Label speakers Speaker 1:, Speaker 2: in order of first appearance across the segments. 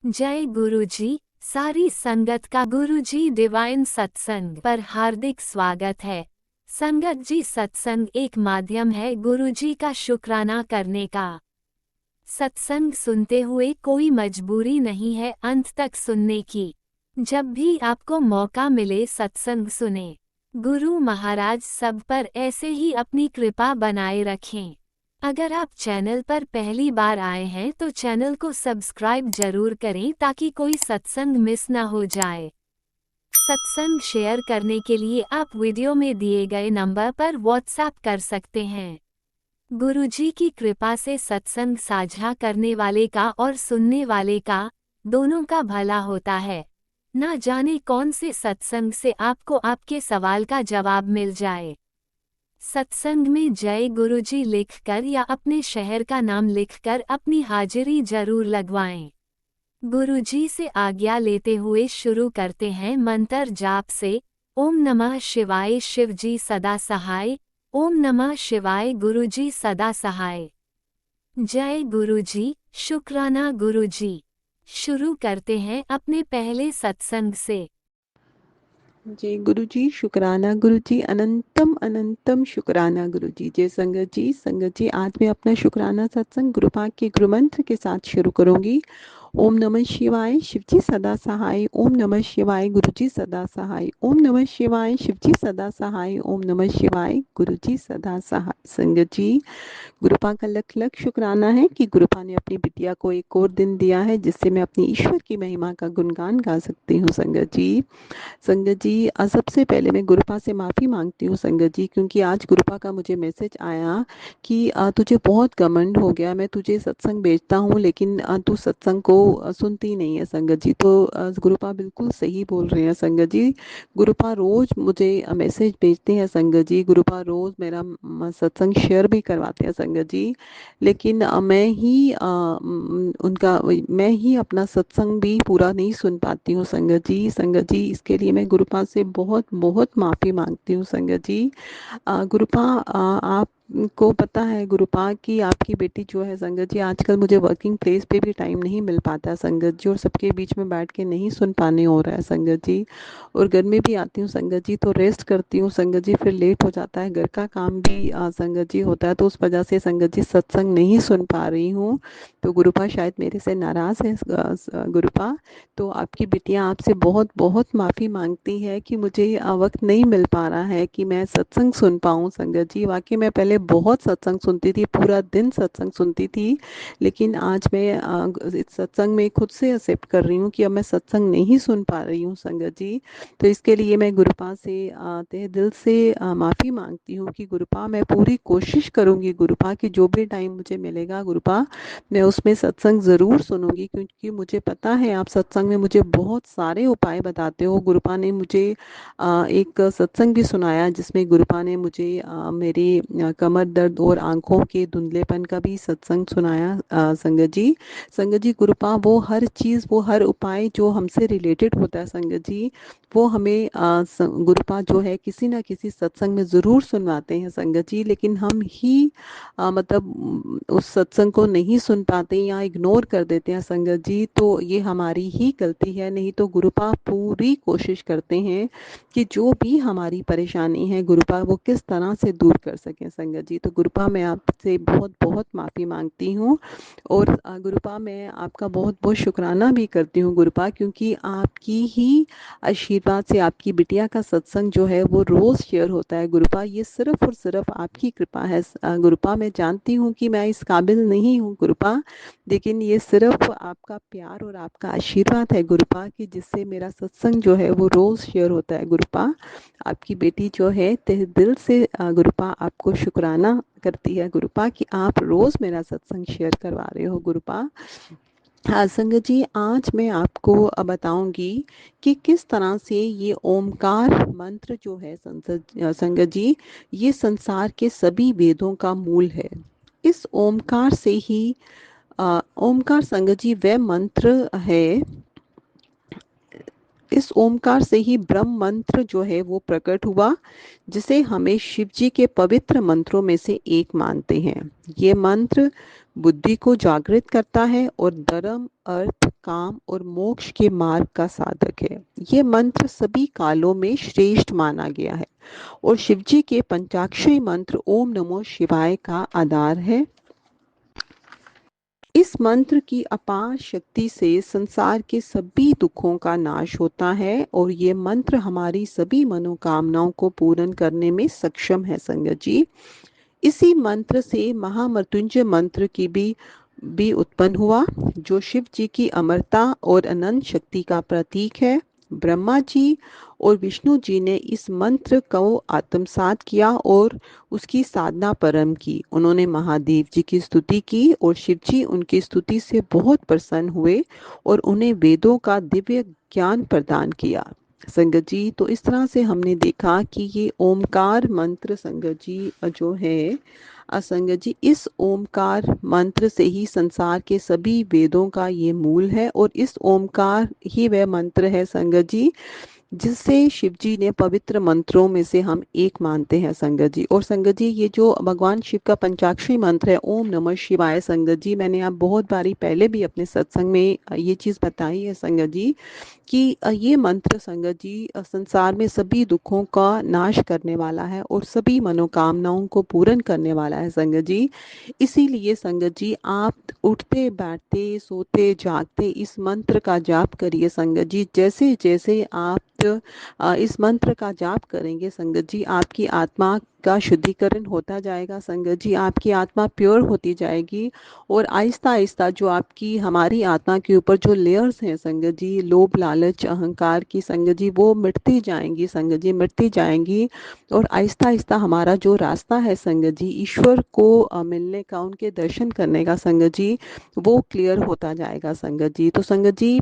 Speaker 1: जय गुरुजी। सारी संगत का गुरुजी डिवाइन सत्संग पर हार्दिक स्वागत है। संगत जी, सत्संग एक माध्यम है गुरुजी का शुक्राना करने का। सत्संग सुनते हुए कोई मजबूरी नहीं है अंत तक सुनने की। जब भी आपको मौका मिले सत्संग सुने। गुरु महाराज सब पर ऐसे ही अपनी कृपा बनाए रखें। अगर आप चैनल पर पहली बार आए हैं तो चैनल को सब्सक्राइब जरूर करें ताकि कोई सत्संग मिस ना हो जाए। सत्संग शेयर करने के लिए आप वीडियो में दिए गए नंबर पर व्हाट्सएप कर सकते हैं। गुरुजी की कृपा से सत्संग साझा करने वाले का और सुनने वाले का, दोनों का भला होता है। ना जाने कौन से सत्संग से आपको आपके सवाल का जवाब मिल जाए। सत्संग में जय गुरुजी लिखकर या अपने शहर का नाम लिखकर अपनी हाजिरी जरूर लगवाएं। गुरुजी से आज्ञा लेते हुए शुरू करते हैं मंत्र जाप से। ओम नमः शिवाय शिवजी सदा सहाय। ओम नमः शिवाय गुरुजी सदा सहाय। जय गुरुजी, शुक्राना गुरुजी। शुरू करते हैं अपने पहले सत्संग से।
Speaker 2: जय गुरु जी, शुक्राना गुरु जी, अनंतम अनंतम शुक्राना गुरु जी। जय संगत जी, आज मैं अपना शुक्राना सत्संग गुरुपाक के गुरु मंत्र के साथ शुरू करूंगी। ओम नमः शिवाय शिवजी सदा सहाय। ओम नमः शिवाय गुरुजी सदा सहाय। ओम नमः शिवाय शिवजी सदा सहाय। ओम नमः शिवाय गुरुजी सदा सहाय। संगत जी, गुरुपा का लख लख शुक्राना है कि गुरुपा ने अपनी बिटिया को एक और दिन दिया है जिससे मैं अपनी ईश्वर की महिमा का गुणगान गा सकती हूँ। संगत जी, सबसे पहले मैं गुरुपा से माफ़ी मांगती हूँ संगत जी, क्योंकि आज गुरुपा का मुझे मैसेज आया कि तुझे बहुत घमंड हो गया, मैं तुझे सत्संग भेजता हूँ लेकिन तू सत्संग को सुनती नहीं है संगत जी। तो गुरुपा बिल्कुल सही बोल रहे हैं संगत जी। गुरुपा रोज मुझे मैसेज भेजते हैं संगत जी। गुरुपा रोज मेरा सत्संग शेयर भी करवाते हैं संगत जी। लेकिन मैं ही अपना सत्संग भी पूरा नहीं सुन पाती हूँ संगत जी। संगत जी, इसके लिए मैं गुरुपा से बहुत बहुत माफ़ी मांगती हूँ संगत जी। गुरुपा, आपको पता है गुरुपा कि आपकी बेटी जो है संगत जी, आजकल मुझे वर्किंग प्लेस पे भी टाइम नहीं मिल पाता है संगत जी, और सबके बीच में बैठ के नहीं सुन पाने हो रहा है संगत जी। और घर में भी आती हूँ संगत जी तो रेस्ट करती हूँ संगत जी, फिर लेट हो जाता है, घर का काम भी संगत जी होता है, तो उस वजह से संगत जी सत्संग नहीं सुन पा रही हूँ। तो गुरुपा शायद मेरे से नाराज़ है गुरुपा। तो आपकी बिटिया आपसे बहुत बहुत माफ़ी मांगती है कि मुझे वक्त नहीं मिल पा रहा है कि मैं सत्संग सुन पाऊँ संगत जी। वाकई मैं पहले बहुत सत्संग सुनती थी, पूरा दिन सत्संग सुनती थी, लेकिन आज मैं इस सत्संग में खुद से एक्सेप्ट कर रही हूँ कि अब मैं सत्संग नहीं सुन पा रही हूँ संगत जी। तो इसके लिए मैं गुरुपा से तहे दिल से माफ़ी मांगती हूँ कि गुरुपा मैं पूरी कोशिश करूँगी गुरुपा कि जो भी टाइम मुझे मिलेगा गुरुपा मैं उसमें सत्संग ज़रूर सुनूंगी, क्योंकि मुझे पता है आप सत्संग में मुझे बहुत सारे उपाय बताते हो। गुरुपा ने मुझे एक सत्संग भी सुनाया जिसमें गुरुपा ने मुझे मेरी कमर दर्द और आंखों के धुंधलेपन का भी सत्संग सुनाया संगत जी। संगत जी, गुरुपा वो हर चीज़, वो हर उपाय जो हमसे रिलेटेड होता है संगत जी, वो हमें गुरुपा जो है किसी ना किसी सत्संग में ज़रूर सुनवाते हैं संगत जी, लेकिन हम ही उस सत्संग को नहीं सुन पाते या इग्नोर कर देते हैं संगत जी। तो ये हमारी ही गलती है, नहीं तो गुरुपा पूरी कोशिश करते हैं कि जो भी हमारी परेशानी है गुरुपा वो किस तरह से दूर कर सकें संगत जी। तो गुरुपा मैं आपसे बहुत बहुत माफ़ी मांगती हूँ, और गुरुपा मैं आपका बहुत बहुत शुक्राना भी करती हूँ गुरुपा, क्योंकि आपकी ही आशीर्वाद से आपकी बिटिया का सत्संग जो है वो रोज़ शेयर होता है गुरुपा। ये सिर्फ़ और सिर्फ़ आपकी कृपा है गुरुपा। मैं जानती हूँ कि मैं इस काबिल नहीं हूँ गुरुपा, लेकिन ये सिर्फ़ आपका प्यार और आपका आशीर्वाद है गुरुपा कि जिससे मेरा सत्संग जो है वो रोज़ शेयर होता है गुरुपा। आपकी बेटी जो है तहे दिल से गुरुपा आपको शुक्राना करती है गुरुपा कि आप रोज़ मेरा सत्संग शेयर करवा रहे हो गुरुपा। हाँ संगत जी, आज मैं आपको बताऊंगी कि किस तरह से ये ओमकार मंत्र जो है संगत जी, ये संसार के सभी वेदों का मूल है। इस ओमकार से ही ओमकार संगत जी वह मंत्र है, इस ओमकार से ही ब्रह्म मंत्र जो है वो प्रकट हुआ, जिसे हमें शिव जी के पवित्र मंत्रों में से एक मानते हैं। ये मंत्र बुद्धि को जागृत करता है और धर्म, अर्थ, काम और मोक्ष के मार्ग का साधक है। ये मंत्र सभी कालों में श्रेष्ठ माना गया है और शिवजी के पंचाक्षरी मंत्र ओम नमो शिवाय का आधार है। इस मंत्र की अपार शक्ति से संसार के सभी दुखों का नाश होता है और ये मंत्र हमारी सभी मनोकामनाओं को पूर्ण करने में सक्षम है संगत जी। इसी मंत्र से महामृत्युंजय मंत्र की भी उत्पन्न हुआ, जो शिव जी की अमरता और अनंत शक्ति का प्रतीक है। ब्रह्मा जी और विष्णु जी ने इस मंत्र को आत्मसात किया और उसकी साधना परम की। उन्होंने महादेव जी की स्तुति की और शिव जी उनकी स्तुति से बहुत प्रसन्न हुए और उन्हें वेदों का दिव्य ज्ञान प्रदान किया। संगत जी, तो इस तरह से हमने देखा कि ये ओमकार मंत्र संगत जी जो है संगत जी, इस ओमकार मंत्र से ही संसार के सभी वेदों का ये मूल है और इस ओमकार ही वह मंत्र है संगत जी जिससे शिव जी ने पवित्र मंत्रों में से हम एक मानते हैं संगत जी। और संगत जी, ये जो भगवान शिव का पंचाक्षरी मंत्र है ओम नमः शिवाय संगत जी, मैंने आप बहुत बारी पहले भी अपने सत्संग में ये चीज़ बताई है संगत जी कि ये मंत्र संगत जी संसार में सभी दुखों का नाश करने वाला है और सभी मनोकामनाओं को पूर्ण करने वाला है संगत जी। इसीलिए संगत जी, आप उठते बैठते सोते जागते इस मंत्र का जाप करिए संगत जी। जैसे जैसे आप इस मंत्र का जाप करेंगे संगत जी, आपकी आत्मा का शुद्धिकरण होता जाएगा संगत जी, आपकी आत्मा प्योर होती जाएगी और आहिस्ता आहिस्ता जो आपकी हमारी आत्मा के ऊपर जो लेयर्स हैं संगत जी, लोभ लालच अहंकार की संगत जी, वो मिटती जाएंगी संगत जी, मिटती जाएंगी और आहिस्ता आहिस्ता हमारा जो रास्ता है संगत जी ईश्वर को मिलने का, उनके दर्शन करने का संगत जी, वो क्लियर होता जाएगा संगत जी। तो संगत जी,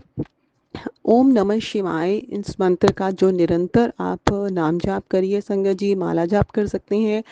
Speaker 2: ओम नमः शिवाय इस मंत्र का जो निरंतर आप नाम जाप करिए संगत जी, माला जाप कर सकते हैं।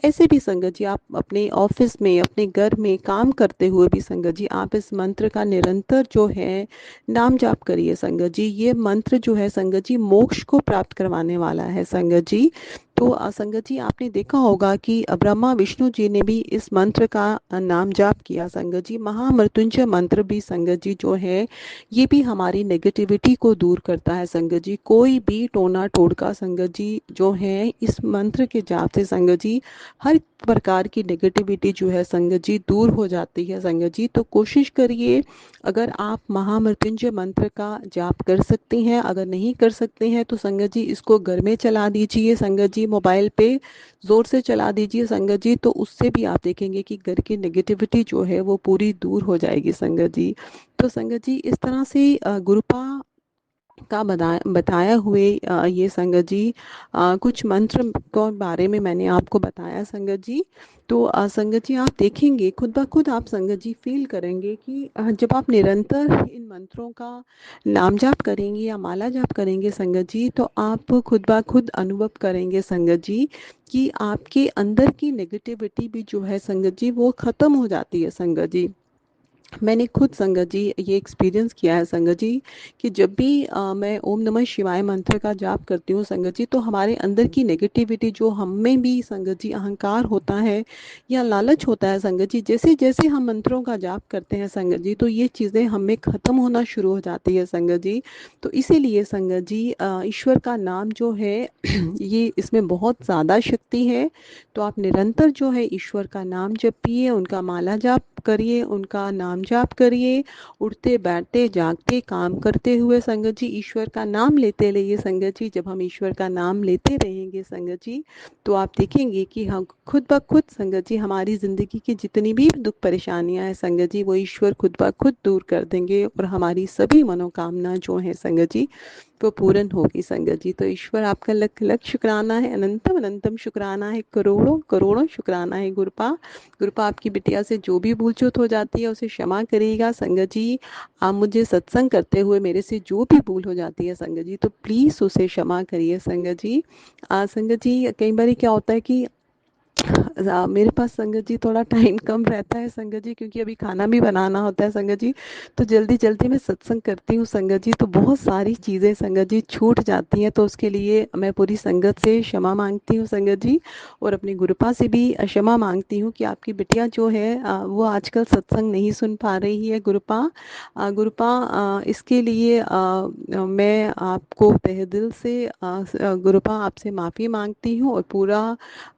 Speaker 2: ऐसे भी संगत जी, आप अपने ऑफिस में अपने घर में काम करते हुए भी संगत जी आप इस मंत्र का निरंतर जो है नाम जाप करिए संगत जी। ये मंत्र जो है संगत जी मोक्ष को प्राप्त करवाने वाला है संगत जी। तो संगत जी, आपने देखा होगा कि ब्रह्मा विष्णु जी ने भी इस मंत्र का नाम जाप किया संगत जी। महामृत्युंजय मंत्र भी संगत जी जो है ये भी हमारी नेगेटिविटी को दूर करता है संगत जी। कोई भी टोना टोटका संगत जी जो है इस मंत्र के जाप से संगत जी हर प्रकार की नेगेटिविटी जो है संगत जी दूर हो जाती है संगत जी। तो कोशिश करिए, अगर आप महामृत्युंजय मंत्र का जाप कर सकते हैं, अगर नहीं कर सकते हैं तो संगत जी इसको घर में चला दीजिए संगत जी, मोबाइल पे जोर से चला दीजिए संगत जी। तो उससे भी आप देखेंगे कि घर की नेगेटिविटी जो है वो पूरी दूर हो जाएगी संगत जी। तो संगत जी, इस तरह से गुरुपा का बताया हुए ये संगत जी कुछ मंत्र के बारे में मैंने आपको बताया संगत जी। तो संगत जी, आप देखेंगे खुद ब खुद आप संगत जी फील करेंगे कि जब आप निरंतर इन मंत्रों का नाम जाप करेंगे या माला जाप करेंगे संगत जी, तो आप खुद ब खुद अनुभव करेंगे संगत जी कि आपके अंदर की नेगेटिविटी भी जो है संगत जी वो खत्म हो जाती है संगत जी। मैंने खुद संगत जी ये एक्सपीरियंस किया है संगत जी कि जब भी मैं ओम नमः शिवाय मंत्र का जाप करती हूँ संगत जी, तो हमारे अंदर की नेगेटिविटी जो हम में भी संगत जी अहंकार होता है या लालच होता है संगत जी, जैसे जैसे हम मंत्रों का जाप करते हैं संगत जी तो ये चीज़ें हमें ख़त्म होना शुरू हो जाती है संगत जी। तो इसीलिए संगत जी ईश्वर का नाम जो है ये इसमें बहुत ज़्यादा शक्ति है। तो आप निरंतर जो है ईश्वर का नाम जपिए, उनका माला जाप करिए, उनका नाम जाप करिए, उठते बैठते जागते काम करते हुए संगत जी ईश्वर का नाम लेते रहिए संगत जी। जब हम ईश्वर का नाम लेते रहेंगे संगत जी, तो आप देखेंगे कि हम खुद ब खुद संगत जी हमारी ज़िंदगी की जितनी भी दुख परेशानियां हैं संगत जी वो ईश्वर खुद ब खुद दूर कर देंगे और हमारी सभी मनोकामना जो है संगत जी वो पूर्ण होगी संगत जी। तो ईश्वर आपका लख लख शुक्राना है, अनंतम अनंतम शुक्राना है, करोड़ों करोड़ों शुक्राना है गुरुपा। गुरुपा, आपकी बिटिया से जो भी भूल चूक हो जाती है उसे क्षमा करिएगा संगत जी। आप मुझे सत्संग करते हुए मेरे से जो भी भूल हो जाती है संगत जी तो प्लीज़ उसे क्षमा करिए संगत जी। संगत जी, कई बार क्या होता है कि मेरे पास संगत जी थोड़ा टाइम कम रहता है संगत जी, क्योंकि अभी खाना भी बनाना होता है संगत जी। तो जल्दी जल्दी मैं सत्संग करती हूँ संगत जी, तो बहुत सारी चीज़ें संगत जी छूट जाती हैं, तो उसके लिए मैं पूरी संगत से क्षमा मांगती हूँ संगत जी। और अपनी गुरुपा से भी क्षमा मांगती हूँ कि आपकी बिटिया जो है वो आजकल सत्संग नहीं सुन पा रही है गुरुपा। गुरुपा इसके लिए मैं आपको तहे दिल से गुरुपा आपसे माफ़ी मांगती हूँ, और पूरा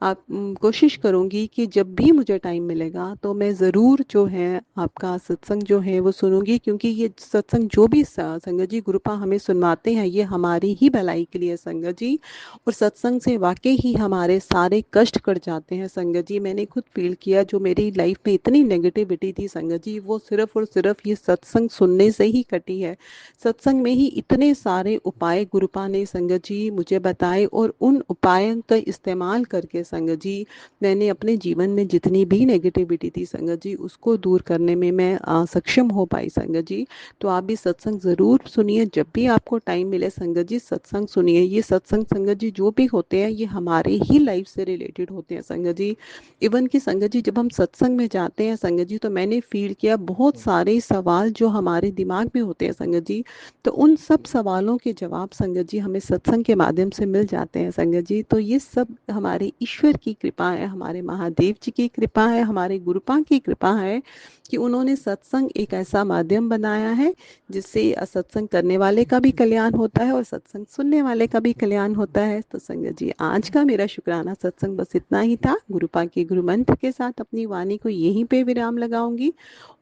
Speaker 2: आप कोशिश करूँगी कि जब भी मुझे टाइम मिलेगा तो मैं ज़रूर जो है आपका सत्संग जो है वो सुनूँगी, क्योंकि ये सत्संग जो भी संगत जी गुरुपा हमें सुनवाते हैं ये हमारी ही भलाई के लिए संगत जी। और सत्संग से वाकई ही हमारे सारे कष्ट कट जाते हैं संगत जी। मैंने खुद फील किया, जो मेरी लाइफ में इतनी नेगेटिविटी थी संगत जी, वो सिर्फ और सिर्फ ये सत्संग सुनने से ही कटी है। सत्संग में ही इतने सारे उपाय गुरुपा ने संगत जी मुझे बताए, और उन उपायों का इस्तेमाल करके संगत जी मैंने अपने जीवन में जितनी भी नेगेटिविटी थी संगत जी उसको दूर करने में मैं सक्षम हो पाई संगत जी। तो आप भी सत्संग ज़रूर सुनिए, जब भी आपको टाइम मिले संगत जी सत्संग सुनिए। ये सत्संग संगत जी जो भी होते हैं ये हमारे ही लाइफ से रिलेटेड होते हैं संगत जी। इवन कि संगत जी जब हम सत्संग में जाते हैं संगत जी, तो मैंने फील किया बहुत सारे सवाल जो हमारे दिमाग में होते हैं संगत जी, तो उन सब सवालों के जवाब संगत जी हमें सत्संग के माध्यम से मिल जाते हैं संगत जी। तो ये सब हमारे ईश्वर की कृपा है, हमारे महादेव जी की कृपा है, हमारे गुरुपा की कृपा है कि उन्होंने सत्संग एक ऐसा माध्यम बनाया है जिससे सत्संग करने वाले का भी कल्याण होता है और सत्संग सुनने वाले का भी कल्याण होता है। तो संगत जी आज का मेरा शुक्राना सत्संग बस इतना ही था। गुरुपा के गुरु मंत्र के साथ अपनी वाणी को यहीं पे विराम लगाऊंगी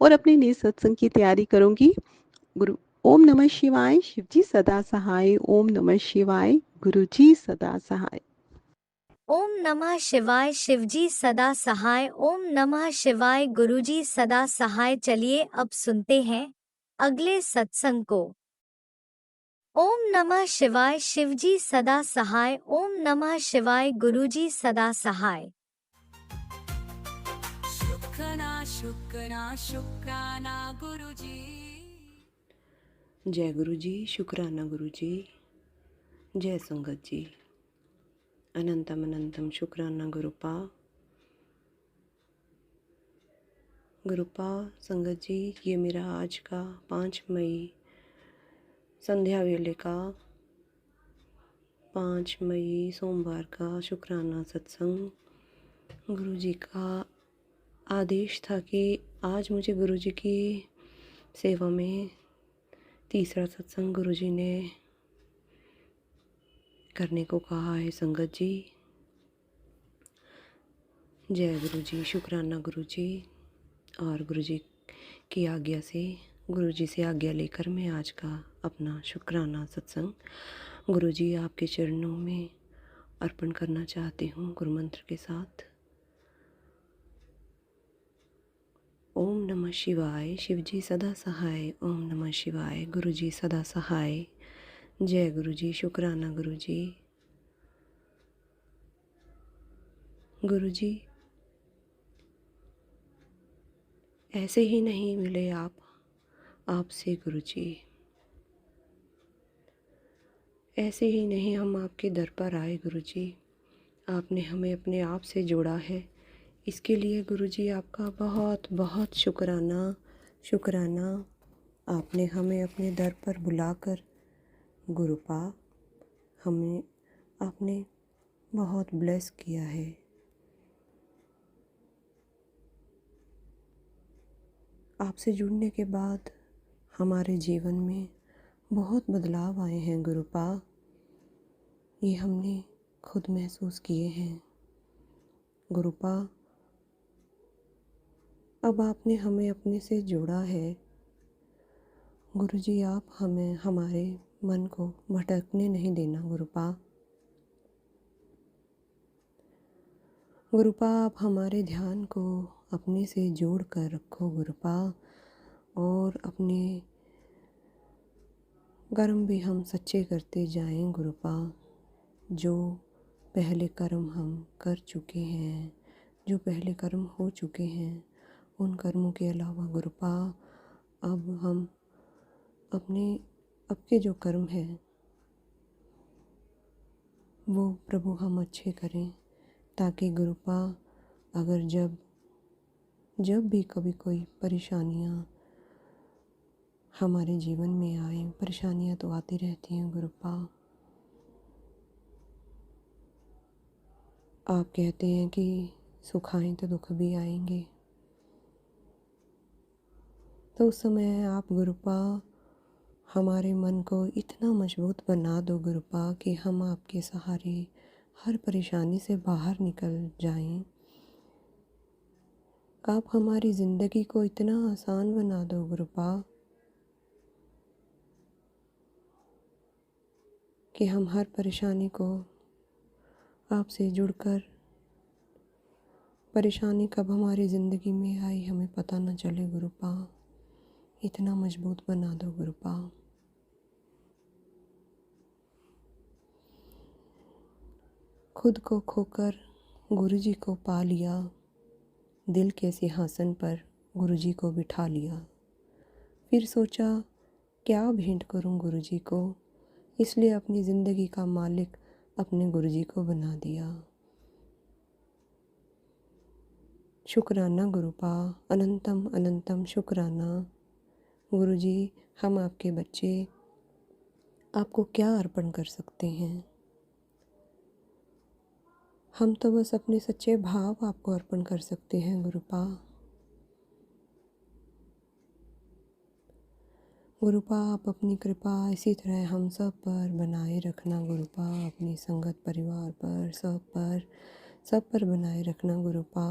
Speaker 2: और अपने नए सत्संग की तैयारी करूंगी। गुरु ओम नमः शिवाय, शिव जी सदा सहाय। ओम नमः शिवाय, गुरु जी सदा सहाय।
Speaker 1: ओम नमः शिवाय, शिवजी सदा सहाय। ओम नमः शिवाय, गुरुजी सदा सहाय। चलिए अब सुनते हैं अगले सत्संग को। ओम नमः शिवाय, शिवजी सदा सहाय। ओम नमः शिवाय, गुरुजी सदा सहाय।
Speaker 3: शुक्राना शुक्राना शुक्राना गुरुजी।
Speaker 2: जय गुरु जी, शुक्राना गुरु जी, जय संगत जी। अनंतम अनंतम शुक्राना गुरुपा। गुरुपा संगत जी, ये मेरा आज का 5 मई संध्या वेले का 5 मई सोमवार का शुक्राना सत्संग। गुरु जी का आदेश था कि आज मुझे गुरु जी की सेवा में तीसरा सत्संग गुरु जी ने करने को कहा है संगत जी। जय गुरु जी, शुक्राना गुरु जी। और गुरु जी की आज्ञा से, गुरु जी से आज्ञा लेकर मैं आज का अपना शुक्राना सत्संग गुरु जी आपके चरणों में अर्पण करना चाहती हूँ गुरु मंत्र के साथ। ओम नमः शिवाय, शिवजी सदा सहाय। ओम नमः शिवाय, गुरु जी सदा सहाय। जय गुरु जी, शुक्राना गुरु जी। गुरु जी ऐसे ही नहीं मिले आपसे गुरु जी, ऐसे ही नहीं हम आपके दर पर आए गुरु जी। आपने हमें अपने आप से जोड़ा है, इसके लिए गुरु जी आपका बहुत बहुत शुक्राना। शुक्राना, आपने हमें अपने दर पर बुलाकर गुरुपा हमें आपने बहुत ब्लेस किया है। आपसे जुड़ने के बाद हमारे जीवन में बहुत बदलाव आए हैं गुरुपा, ये हमने खुद महसूस किए हैं गुरुपा। अब आपने हमें अपने से जोड़ा है गुरु जी, आप हमें हमारे मन को भटकने नहीं देना गुरुपा। गुरुपा आप हमारे ध्यान को अपने से जोड़ कर रखो गुरुपा, और अपने कर्म भी हम सच्चे करते जाएं गुरुपा। जो पहले कर्म हम कर चुके हैं, जो पहले कर्म हो चुके हैं, उन कर्मों के अलावा गुरुपा अब हम अपने अब के जो कर्म हैं वो प्रभु हम अच्छे करें, ताकि गुरुपा
Speaker 4: अगर जब भी कभी कोई परेशानियाँ हमारे जीवन में आए, परेशानियाँ तो आती रहती हैं गुरुपा। आप कहते हैं कि सुख आए तो दुख भी आएंगे, तो उस समय आप गुरुपा हमारे मन को इतना मजबूत बना दो गुरुपा कि हम आपके सहारे हर परेशानी से बाहर निकल जाएं। आप हमारी ज़िंदगी को इतना आसान बना दो गुरुपा कि हम हर परेशानी को आपसे जुड़कर, परेशानी कब हमारी ज़िंदगी में आई हमें पता न चले गुरुपा। इतना मजबूत बना दो गुरुपा। खुद को खोकर गुरुजी को पा लिया, दिल के सिंहासन पर गुरुजी को बिठा लिया। फिर सोचा क्या भेंट करूं गुरुजी को, इसलिए अपनी ज़िंदगी का मालिक अपने गुरुजी को बना दिया। शुक्राना गुरुपा, अनंतम अनंतम शुक्राना। गुरुजी, हम आपके बच्चे आपको क्या अर्पण कर सकते हैं। हम तो बस अपने सच्चे भाव आपको अर्पण कर सकते हैं गुरुपा। गुरुपा, आप अपनी कृपा इसी तरह हम सब पर बनाए रखना गुरुपा, अपनी संगत परिवार पर, सब पर बनाए रखना गुरुपा,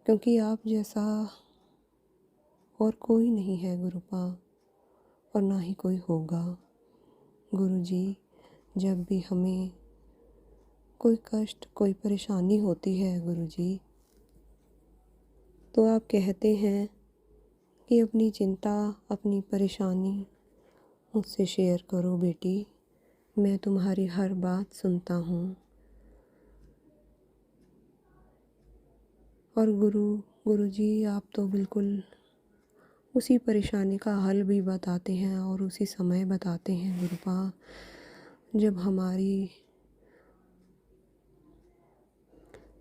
Speaker 4: क्योंकि आप जैसा और कोई नहीं है गुरुपा, और ना ही कोई होगा। गुरुजी, जब भी हमें कोई कष्ट, कोई परेशानी होती है गुरुजी, तो आप कहते हैं कि अपनी चिंता, अपनी परेशानी मुझसे शेयर करो बेटी, मैं तुम्हारी हर बात सुनता हूँ। और गुरुजी, आप तो बिल्कुल उसी परेशानी का हल भी बताते हैं और उसी समय बताते हैं गुरुपा, जब हमारी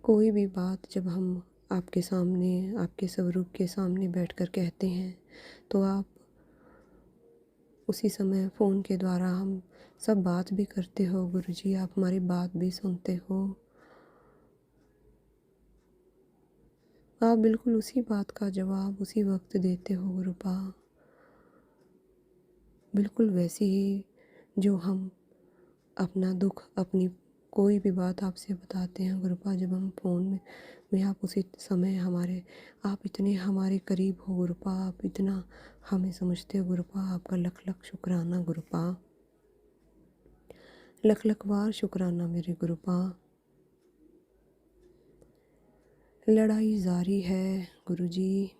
Speaker 4: कोई भी बात, जब हम आपके सामने, आपके स्वरूप के सामने बैठकर कहते हैं, तो आप उसी समय फ़ोन के द्वारा हम सब बात भी करते हो गुरुजी, आप हमारी बात भी सुनते हो। आप बिल्कुल उसी बात का जवाब उसी वक्त देते हो गुरुपा, बिल्कुल वैसे ही जो हम अपना दुख, अपनी कोई भी बात आपसे बताते हैं गुरुपा, जब हम फ़ोन में आप उसी समय आप इतने हमारे करीब हो गुरुपा, आप इतना हमें समझते हो गुरुपा। आपका लख लख शुक्राना गुरुपा, लख लख बार शुक्राना मेरे गुरुपा। लड़ाई जारी है गुरुजी,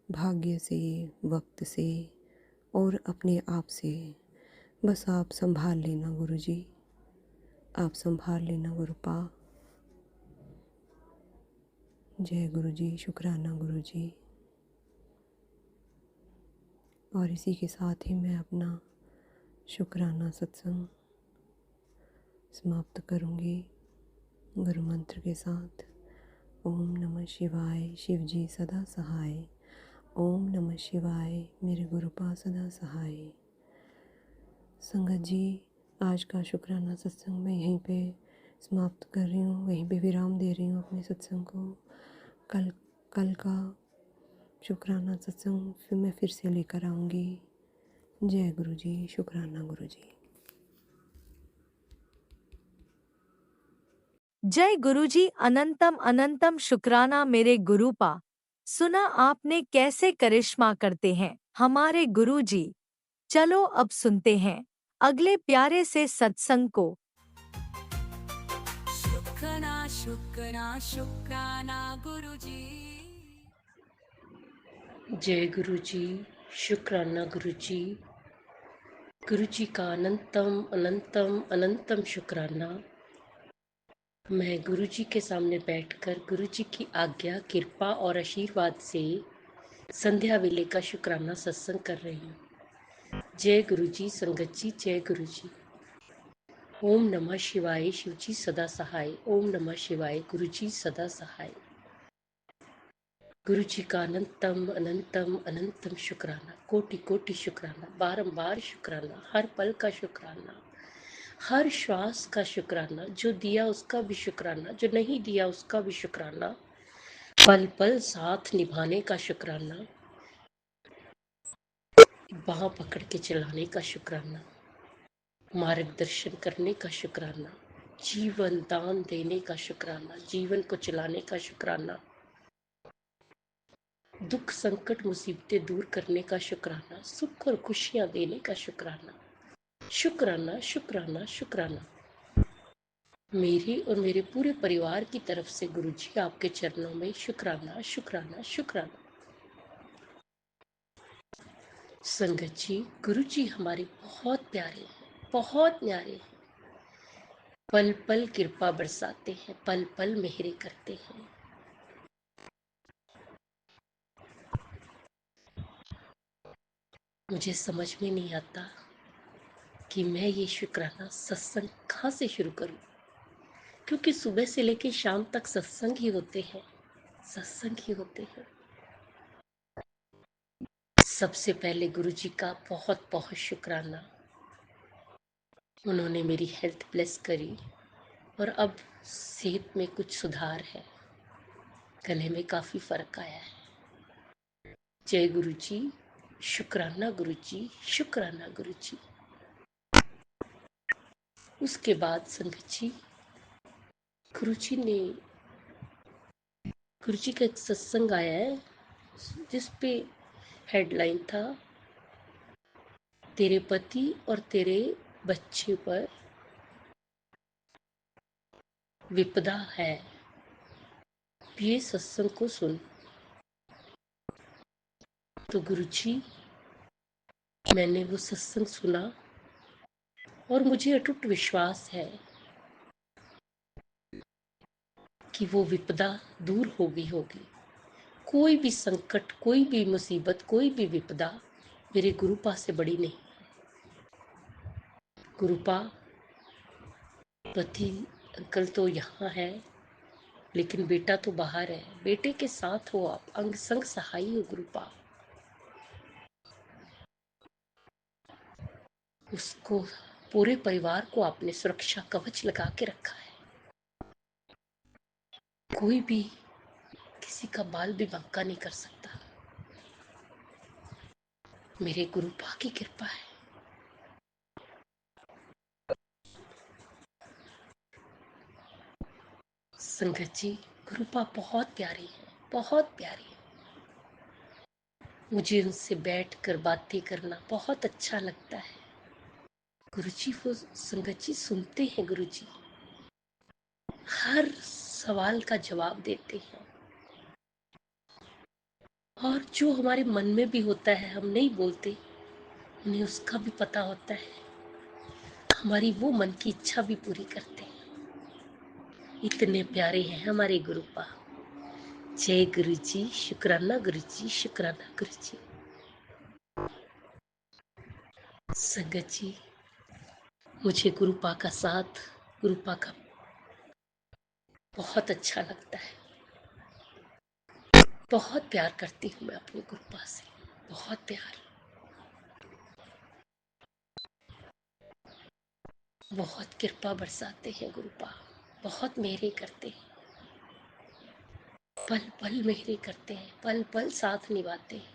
Speaker 4: भाग्य से, वक्त से और अपने आप से। बस आप संभाल लेना गुरुजी, आप संभाल लेना गुरुपा। जय गुरुजी, शुक्राना गुरुजी। और इसी के साथ ही मैं अपना शुक्राना सत्संग समाप्त करूँगी गुरु मंत्र के साथ। ओम नमः शिवाय, शिव जी सदा सहाय। ओम नमः शिवाय, मेरे गुरुपा सदा सहाय। संगत जी, आज का शुक्राना सत्संग मैं यहीं पे समाप्त कर रही हूँ, वहीं पे विराम दे रही हूँ अपने सत्संग को। कल का शुक्राना सत्संग मैं फिर से लेकर आऊँगी। जय गुरु जी, शुक्राना गुरु जी।
Speaker 1: जय गुरुजी, अनंतम अनंतम शुक्राना मेरे गुरुपा। सुना आपने कैसे करिश्मा करते हैं हमारे गुरुजी। चलो अब सुनते हैं अगले प्यारे से सत्संग को।
Speaker 3: शुक्राना शुक्राना शुक्राना गुरुजी।
Speaker 5: जय गुरु जी, शुक्राना गुरु जी। गुरु जी का अनंतम अनंतम अनंतम शुक्राना। मैं गुरु जी के सामने बैठकर गुरु जी की आज्ञा, कृपा और आशीर्वाद से संध्या वेले का शुक्राना सत्संग कर रही हूँ। जय गुरु जी, संगत जी, जय गुरु जी। ओम नमः शिवाय, शिव जी सदा सहाय। ओम नमः शिवाय, गुरु जी सदा सहाय। गुरु जी का अनंतम अनंतम अनंतम शुक्राना, कोटि कोटि शुक्राना, बारंबार शुक्राना, हर पल का शुक्राना, हर श्वास का शुक्राना, जो दिया उसका भी शुक्राना, जो नहीं दिया उसका भी शुक्राना, पल पल साथ निभाने का शुक्राना, बाह पकड़ के चलाने का शुक्राना, मार्गदर्शन करने का शुक्राना, जीवन दान देने का शुक्राना, जीवन को चलाने का शुक्राना, दुख संकट मुसीबतें दूर करने का शुक्राना, सुख और खुशियां देने का शुक्राना, शुक्राना शुक्राना शुक्राना। मेरे और मेरे पूरे परिवार की तरफ से गुरु जी आपके चरणों में शुक्राना शुक्राना शुक्राना। संगत जी, गुरु जी हमारे बहुत प्यारे हैं, बहुत न्यारे हैं, पल पल कृपा बरसाते हैं, पल पल मेहरे करते हैं। मुझे समझ में नहीं आता कि मैं ये शुक्राना सत्संग कहाँ से शुरू करूं, क्योंकि सुबह से लेकर शाम तक सत्संग ही होते हैं, सत्संग ही होते हैं। सबसे पहले गुरु जी का बहुत बहुत शुक्राना, उन्होंने मेरी हेल्थ ब्लेस करी और अब सेहत में कुछ सुधार है, गले में काफ़ी फर्क आया है। जय गुरु जी, शुक्राना गुरु जी, शुक्राना गुरु जी। उसके बाद संगत जी, गुरु जी ने, गुरु जी का एक सत्संग आया है जिस पे हेडलाइन था, तेरे पति और तेरे बच्चे पर विपदा है। ये सत्संग को सुन। तो गुरु जी, मैंने वो सत्संग सुना और मुझे अटूट विश्वास है कि वो विपदा दूर हो गई होगी। कोई भी संकट, कोई भी मुसीबत, कोई भी विपदा मेरे गुरुपा से बड़ी नहीं। गुरुपा, पति अंकल तो यहाँ है लेकिन बेटा तो बाहर है, बेटे के साथ हो आप, अंग संग सहाई हो गुरुपा। उसको, पूरे परिवार को आपने सुरक्षा कवच लगा के रखा है। कोई भी किसी का बाल भी बंका नहीं कर सकता। मेरे गुरुपा की कृपा है। संगत जी, गुरुपा बहुत प्यारी है, बहुत प्यारी है। मुझे उनसे बैठकर बातें करना बहुत अच्छा लगता है। गुरुजी वो संगत जी सुनते हैं, गुरुजी हर सवाल का जवाब देते हैं, और जो हमारे मन में भी होता है हम नहीं बोलते, उन्हें उसका भी पता होता है। हमारी वो मन की इच्छा भी पूरी करते हैं। इतने प्यारे हैं हमारे गुरुपा। जय गुरु जी, शुक्राना गुरु जी, शुक्राना गुरु जी। संगत जी, मुझे गुरुपा का साथ, गुरुपा का बहुत अच्छा लगता है। बहुत प्यार करती हूँ मैं अपने गुरुपा से, बहुत प्यार। बहुत कृपा बरसाते हैं गुरुपा, बहुत मेहरे करते हैं, पल पल मेहरे करते हैं, पल पल साथ निभाते हैं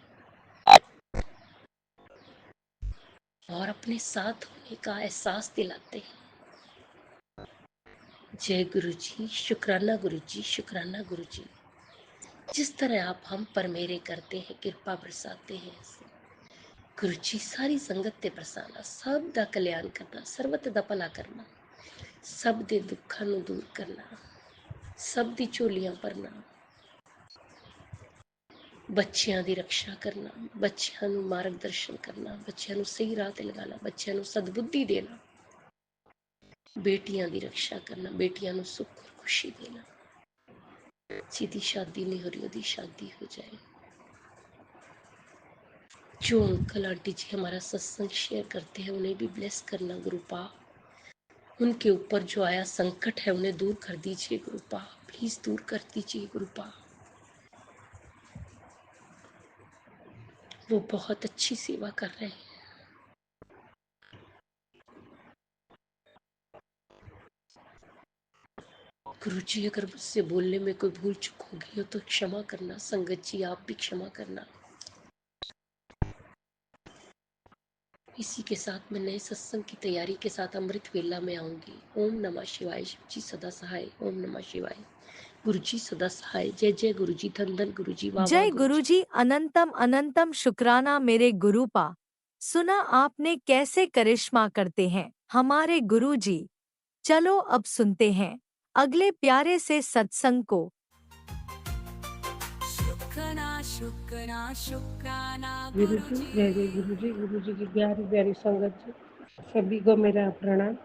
Speaker 5: और अपने साथ होने का एहसास दिलाते हैं। जय गुरु जी, शुक्राना गुरु जी, शुक्राना गुरु जी। जिस तरह आप हम पर मेहरे करते हैं, कृपा बरसाते हैं, गुरु जी सारी संगत ते बरसाना, सब दा कल्याण करना, सर्वत दा भला करना, सब दे दुखां नूं दूर करना, सब दी झोलियां भरना, ਬੱਚਿਆਂ ਦੀ ਰੱਖਿਆ ਕਰਨਾ, ਬੱਚਿਆਂ ਨੂੰ ਮਾਰਗਦਰਸ਼ਨ ਕਰਨਾ, ਬੱਚਿਆਂ ਨੂੰ ਸਹੀ ਰਾਹ ਤੇ ਲਗਾਣਾ, ਬੱਚਿਆਂ ਨੂੰ ਸਦਬੁੱਧੀ ਦੇਣਾ, बेटियां ਦੀ ਰੱਖਿਆ ਕਰਨਾ, बेटियां ਨੂੰ सुख और खुशी देना। जिसकी शादी नहीं हो रही उसकी शादी हो जाए। जो अंकल आंटी जी हमारा सत्संग शेयर करते हैं उन्हें भी ब्लेस करना गुरुपा। उनके ऊपर जो आया संकट है उन्हें दूर कर दीजिए गुरुपा, प्लीज दूर कर दीजिए गुरुपा। वो बहुत अच्छी सेवा कर रहे हैं। गुरुजी, अगर मुझसे बोलने में कोई भूल चूक होगी हो तो क्षमा करना। संगत जी, आप भी क्षमा करना। इसी के साथ मैं नए सत्संग की तैयारी के साथ अमृत वेला में आऊंगी। ओम नमः शिवाय। शिव जी सदा सहाय। ओम नमः शिवाय। गुरु जी सदा सहाय। जय जय गुरु जी। धन धन गुरु जी। वाह वाह
Speaker 1: जय
Speaker 5: गुरु जी।
Speaker 1: गुरुजी, अनंतम अनंतम शुक्राना मेरे गुरुपा। सुना आपने कैसे करिश्मा करते हैं हमारे गुरुजी। चलो अब सुनते हैं अगले प्यारे से सत्संग को।
Speaker 3: शुक्राना शुक्राना शुक्राना
Speaker 6: गुरु
Speaker 3: गुरु
Speaker 6: जी
Speaker 3: जी।
Speaker 6: जय जय गुरु जी की प्यारी प्यारी संगत जी, सभी को मेरा प्रणाम।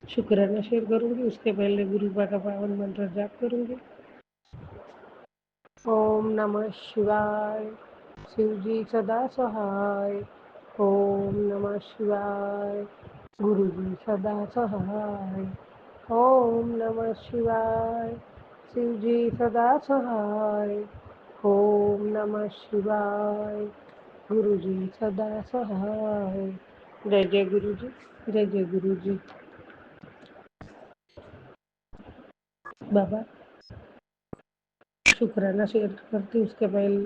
Speaker 6: शुक्राना शेयर करूंगी, उसके पहले गुरु का पावन मंत्र जाप करूंगी। ओम नमः शिवाय। शिव जी सदा सहाय। ओम नमः शिवाय। गुरु जी सदा सहाय। ओम नमः शिवाय। शिव जी सदा सहाय। ओम नमः शिवाय। गुरु जी सदा सहाय। जय जय गुरु जी। जय जय गुरु जी। बाबा शुक्राना शेयर करती, उसके पहले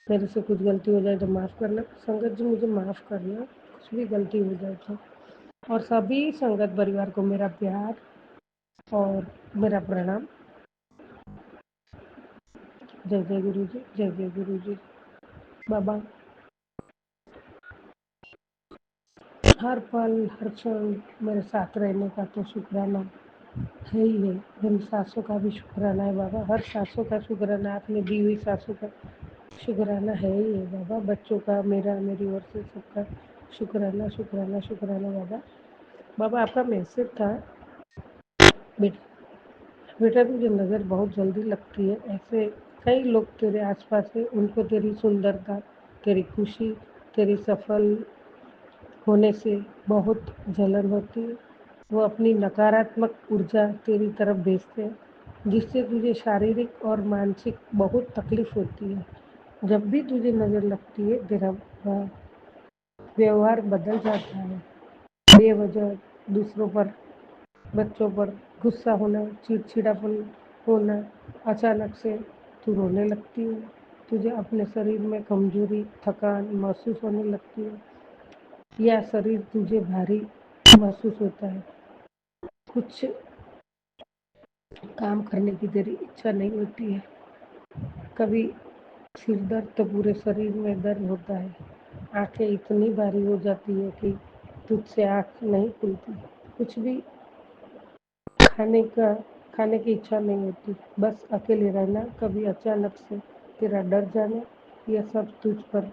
Speaker 6: मेरे से कुछ गलती हो जाए तो माफ़ करना। संगत जी मुझे माफ़ करना, कुछ भी गलती हो जाए तो। और सभी संगत परिवार को मेरा प्यार और मेरा प्रणाम। जय जय गुरु जी। जय जय गुरु जी। बाबा हर पल हर क्षण मेरे साथ रहने का तो शुक्राना है ही है। मेरी सासों का भी शुक्राना है बाबा, हर सासों का शुक्राना, आपने दी हुई सासों का शुक्राना है ही है बाबा। बच्चों का, मेरा, मेरी ओर से सबका शुक्राना शुक्राना शुक्राना बाबा। बाबा आपका मैसेज था, बेटा बेटा तुझे नज़र बहुत जल्दी लगती है। ऐसे कई लोग तेरे आसपास है, उनको तेरी सुंदरता, तेरी खुशी, तेरी सफल होने से बहुत जलन होती है। वो अपनी नकारात्मक ऊर्जा तेरी तरफ भेजते हैं, जिससे तुझे शारीरिक और मानसिक बहुत तकलीफ होती है। जब भी तुझे नज़र लगती है, तेरा व्यवहार बदल जाता है। बेवजह दूसरों पर, बच्चों पर गुस्सा होना, चिड़चिड़ापन होना, अचानक से तू रोने लगती है। तुझे अपने शरीर में कमजोरी, थकान महसूस होने लगती है, या शरीर तुझे भारी महसूस होता है। कुछ काम करने की तेरी इच्छा नहीं होती है। कभी सिर दर्द तो पूरे शरीर में दर्द होता है। आंखें इतनी भारी हो जाती है कि तुझसे आँख नहीं खुलती। कुछ भी खाने की इच्छा नहीं होती। बस अकेले रहना, कभी अचानक से तेरा डर जाना, यह सब तुझ पर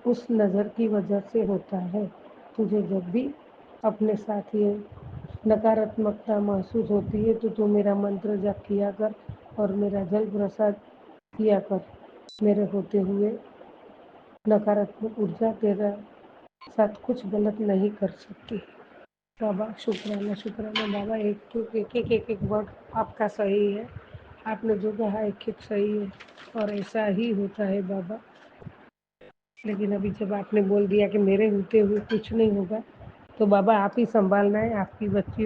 Speaker 6: उस नज़र की वजह से होता है। तुझे जब भी अपने साथ ये नकारात्मकता महसूस होती है तो तू मेरा मंत्र जप किया कर और मेरा जल प्रसाद किया कर। मेरे होते हुए नकारात्मक ऊर्जा तेरा साथ कुछ गलत नहीं कर सकती। बाबा शुक्राना शुक्राना बाबा, एक वर्ड आपका सही है। आपने जो कहा एक एक सही है और ऐसा ही होता है बाबा। लेकिन अभी जब आपने बोल दिया कि मेरे होते हुए कुछ नहीं होगा, तो बाबा आप ही संभालना है। आपकी बच्ची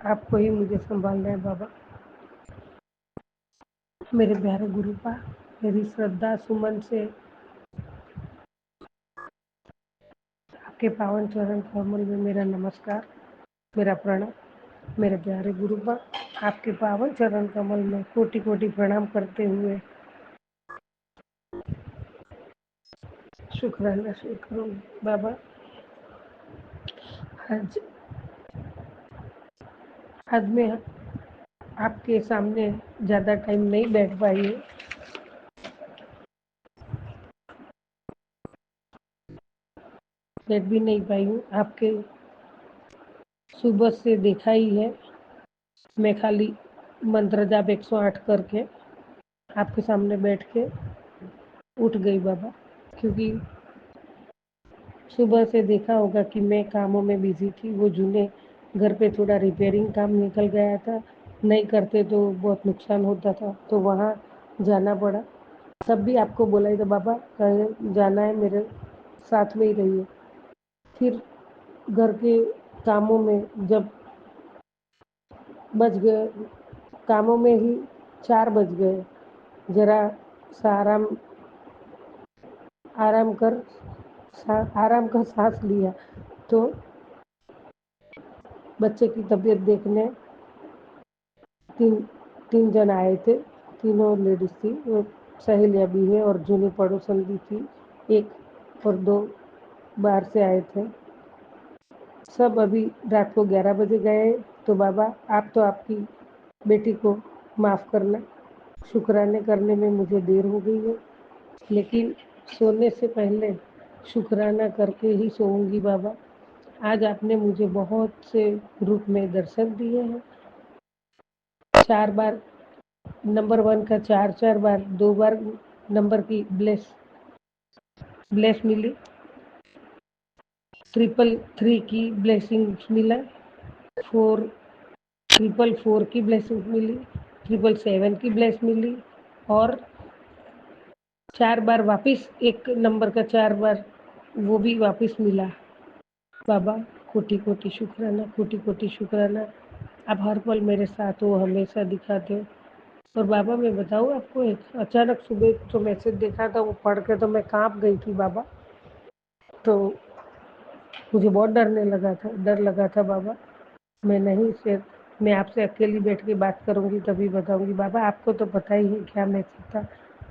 Speaker 6: आपको ही मुझे संभालना है बाबा। मेरे प्यारे गुरुपा, मेरी श्रद्धा सुमन से आपके पावन चरण कमल में मेरा नमस्कार, मेरा प्रणाम। मेरे प्यारे गुरुपा, आपके पावन चरण कमल में कोटि कोटि प्रणाम करते हुए शुक्राना शेयर करूँगी बाबा। आज आज मैं आपके सामने ज़्यादा टाइम नहीं बैठ पाई हूँ। बैठ भी नहीं पाई हूँ। आपके सुबह से देखा ही है, मैं खाली मंत्र जाप 108 करके आपके सामने बैठ के उठ गई बाबा। क्योंकि सुबह से देखा होगा कि मैं कामों में बिजी थी। वो जूने घर पे थोड़ा रिपेयरिंग काम निकल गया था, नहीं करते तो बहुत नुकसान होता था, तो वहाँ जाना पड़ा। तब भी आपको बोला ही तो बाबा कहीं जाना है मेरे साथ में ही रहिए। फिर घर के कामों में जब बज गए, कामों में ही 4 बज गए, जरा सा आराम का सांस लिया तो बच्चे की तबीयत देखने तीन तीन जन आए थे। तीनों लेडीज थी, वो सहेलियाँ भी है और जूनी पड़ोसन भी थी। 1 और 2 बाहर से आए थे। सब अभी रात को 11 बजे गए। तो बाबा आप तो आपकी बेटी को माफ़ करना, शुक्राने करने में मुझे देर हो गई है, लेकिन सोने से पहले शुक्राना करके ही सोऊंगी बाबा। आज आपने मुझे बहुत से रूप में दर्शन दिए हैं। 4 बार नंबर 1 का 4 बार, 2 बार नंबर की ब्लेस मिली, 333 की ब्लेसिंग मिला, 444 की ब्लेसिंग मिली, 777 की ब्लेस मिली और 4 बार वापस एक नंबर का 4 बार वो भी वापस मिला। बाबा कोटि कोटि शुक्राना, कोटि कोटि शुक्राना। आप हर पल मेरे साथ हो, हमेशा दिखाते हो। और बाबा मैं बताऊँ आपको, एक अचानक सुबह जो मैसेज देखा था वो पढ़ के तो मैं काँप गई थी बाबा। तो मुझे बहुत डर लगा था बाबा। मैं आपसे अकेली बैठ के बात करूँगी तभी बताऊँगी। बाबा आपको तो पता ही है क्या मैसेज था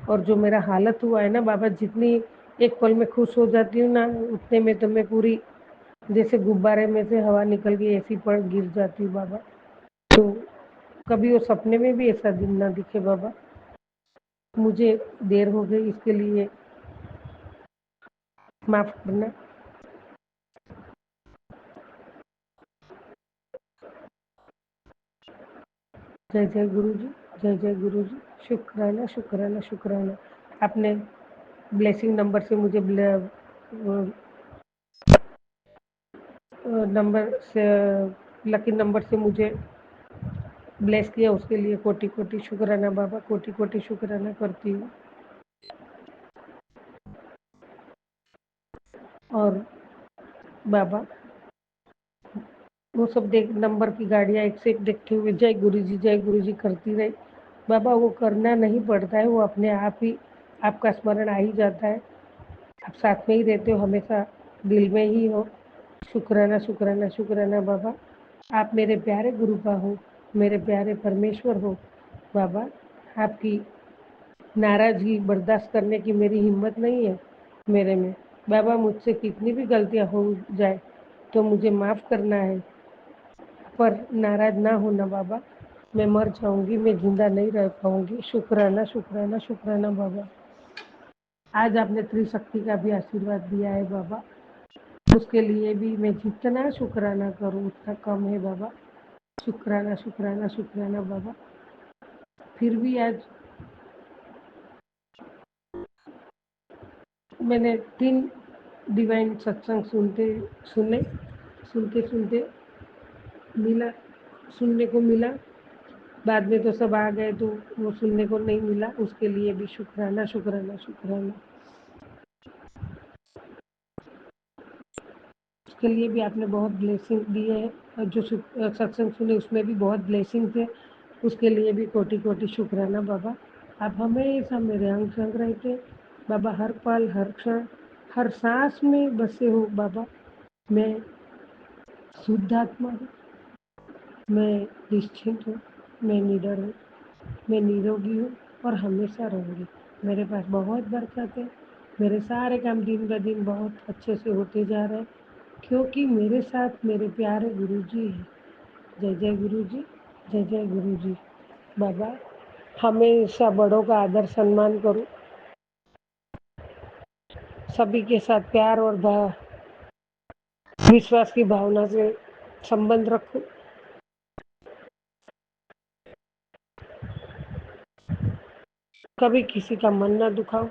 Speaker 6: और जो मेरा हालत हुआ है ना बाबा, जितनी एक पल में खुश हो जाती हूँ ना, उतने में तो मैं पूरी जैसे गुब्बारे में से हवा निकल गई ऐसी पड़ गिर जाती हूँ बाबा। तो कभी वो सपने में भी ऐसा दिन ना दिखे बाबा। मुझे देर हो गई, इसके लिए माफ़ करना। जय जय गुरु जी, जय जय गुरु जी। शुक्राना शुक्राना शुक्राना। आपने ब्लेसिंग नंबर से मुझे नंबर से लकी नंबर से मुझे ब्लेस किया, उसके लिए कोटि कोटि शुक्राना बाबा, कोटि कोटि शुक्राना करती हूँ। और बाबा वो सब देख नंबर की गाड़ियाँ एक से एक देखते हुए जय गुरु जी करती रही। बाबा वो करना नहीं पड़ता है, वो अपने आप ही आपका स्मरण आ ही जाता है। आप साथ में ही रहते हो, हमेशा दिल में ही हो। शुक्राना शुक्राना शुक्राना बाबा। आप मेरे प्यारे गुरुपा हो, मेरे प्यारे परमेश्वर हो बाबा। आपकी नाराज़गी बर्दाश्त करने की मेरी हिम्मत नहीं है मेरे में। बाबा मुझसे कितनी भी गलतियाँ हो जाए तो मुझे माफ़ करना है, पर नाराज़ ना होना बाबा। मैं मर जाऊंगी, मैं जिंदा नहीं रह पाऊंगी। शुक्राना शुक्राना शुक्राना बाबा। आज आपने त्रिशक्ति का भी आशीर्वाद दिया है बाबा, उसके लिए भी मैं जितना शुक्राना करूं उतना कम है बाबा। शुक्राना शुक्राना शुक्राना बाबा। फिर भी आज मैंने 3 डिवाइन सत्संग सुने सुनते सुनते मिला सुनने को मिला। बाद में तो सब आ गए तो वो सुनने को नहीं मिला, उसके लिए भी शुक्राना शुक्राना शुक्राना। उसके लिए भी आपने बहुत ब्लेसिंग दी है और जो सत्संग सुने उसमें भी बहुत ब्लेसिंग थे, उसके लिए भी कोटि कोटि शुक्राना बाबा। आप हमेशा मेरे अंग संग रहते बाबा, हर पल हर क्षण हर सांस में बसे हो बाबा। मैं शुद्ध आत्मा हूँ, मैं निश्चिंत हूँ, मैं निडर हूँ, मैं निरोगी हूँ और हमेशा रहूँगी। मेरे पास बहुत बरकत है, मेरे सारे काम दिन ब दिन बहुत अच्छे से होते जा रहे हैं, क्योंकि मेरे साथ मेरे प्यारे गुरु जी हैं। जय जय गुरु जी, जय जय गुरु जी। बाबा हमेशा बड़ों का आदर सम्मान करूं, सभी के साथ प्यार और विश्वास की भावना से संबंध रखूं, कभी किसी का मन ना दुखाऊं,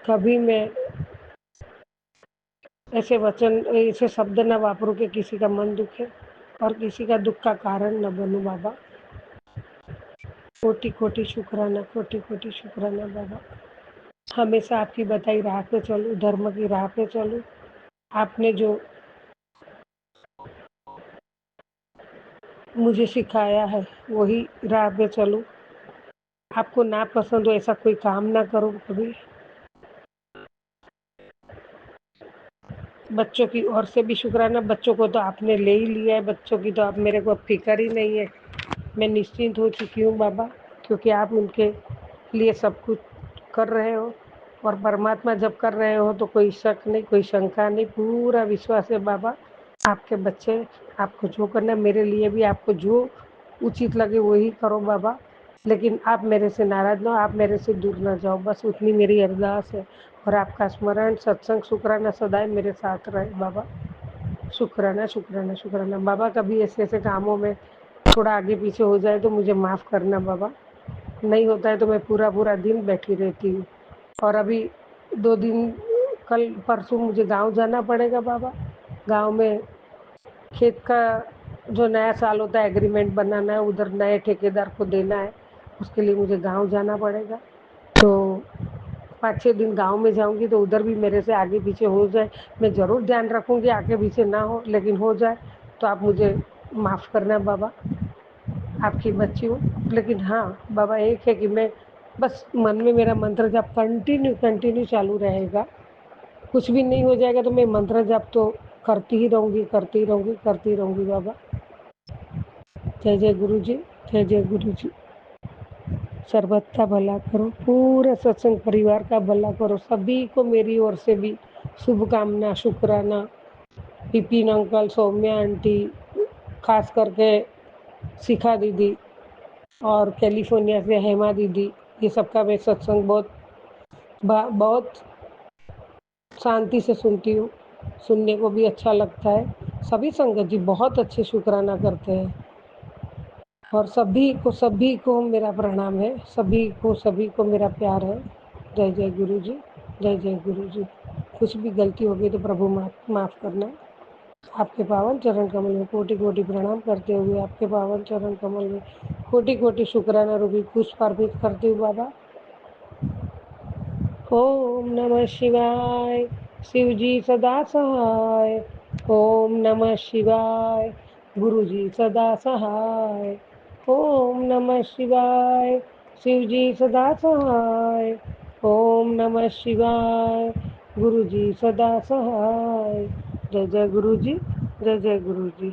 Speaker 6: कभी मैं ऐसे शब्द ना वापरूं कि किसी का मन दुखे और किसी का दुख का कारण न बनूं बाबा। कोटि कोटि शुक्राना, कोटि कोटि शुक्राना बाबा। हमेशा आपकी बताई राह पे चलूँ, धर्म की राह पे चलूँ। आपने जो मुझे सिखाया है वही राह पे चलूँ। आपको ना पसंद हो ऐसा कोई काम ना करूँ कभी। बच्चों की ओर से भी शुक्राना, बच्चों को तो आपने ले ही लिया है, बच्चों की तो आप मेरे को फिक्र ही नहीं है। मैं निश्चिंत हो चुकी हूँ बाबा, क्योंकि आप उनके लिए सब कुछ कर रहे हो और परमात्मा जब कर रहे हो तो कोई शक नहीं, कोई शंका नहीं, पूरा विश्वास है बाबा। आपके बच्चे, आपको जो करना है, मेरे लिए भी आपको जो उचित लगे वही करो बाबा, लेकिन आप मेरे से नाराज ना हो, आप मेरे से दूर ना जाओ, बस उतनी मेरी अरदास है। और आपका स्मरण, सत्संग, शुक्राना सदाएं मेरे साथ रहे बाबा। शुक्राना शुक्राना शुक्राना बाबा। कभी ऐसे ऐसे कामों में थोड़ा आगे पीछे हो जाए तो मुझे माफ़ करना बाबा। नहीं होता है तो मैं पूरा पूरा दिन बैठी रहती हूँ। और अभी 2 दिन, कल परसों मुझे गांव जाना पड़ेगा बाबा। गांव में खेत का जो नया साल होता है एग्रीमेंट बनाना है, उधर नए ठेकेदार को देना है, उसके लिए मुझे गांव जाना पड़ेगा। तो 5-6 दिन गांव में जाऊंगी तो उधर भी मेरे से आगे पीछे हो जाए, मैं ज़रूर ध्यान रखूंगी आगे पीछे ना हो, लेकिन हो जाए तो आप मुझे माफ़ करना बाबा। आपकी बच्ची हूँ, लेकिन हाँ बाबा एक है कि मैं बस मन में मेरा मंत्र जप कंटिन्यू कंटिन्यू चालू रहेगा। कुछ भी नहीं हो जाएगा तो मैं मंत्र जप तो करती ही रहूँगी, करती ही रहूँगी, करती रहूँगी बाबा। जय जय गुरु जी, जय जय गुरु जी। सर्वत का भला करो, पूरे सत्संग परिवार का भला करो, सभी को मेरी ओर से भी शुभकामना, शुक्राना। विपिन अंकल, सौम्या आंटी, खास करके शिखा दीदी और कैलिफोर्निया से हेमा दीदी, ये सबका मैं सत्संग बहुत शांति से सुनती हूँ, सुनने को भी अच्छा लगता है। सभी संगत जी बहुत अच्छे शुक्राना करते हैं और सभी को मेरा प्रणाम है, सभी को मेरा प्यार है। जय जय गुरु जी, जय जय गुरु जी। कुछ भी गलती हो गई तो प्रभु माफ़ करना। आपके पावन चरण कमल में कोटि कोटि प्रणाम करते हुए आपके पावन चरण कमल में कोटि कोटि शुक्राना रूपी पुष्प अर्पित करते हुए बाबा। ओम नमः शिवाय, शिव जी सदा सहाय। ओम नमः शिवाय, गुरु जी सदा सहाय। ओम नमः शिवाय, शिव जी सदा सहाय। ओम नमः शिवाय, गुरु जी सदा सहाय। जय जय गुरु जी, जय जय गुरु जी।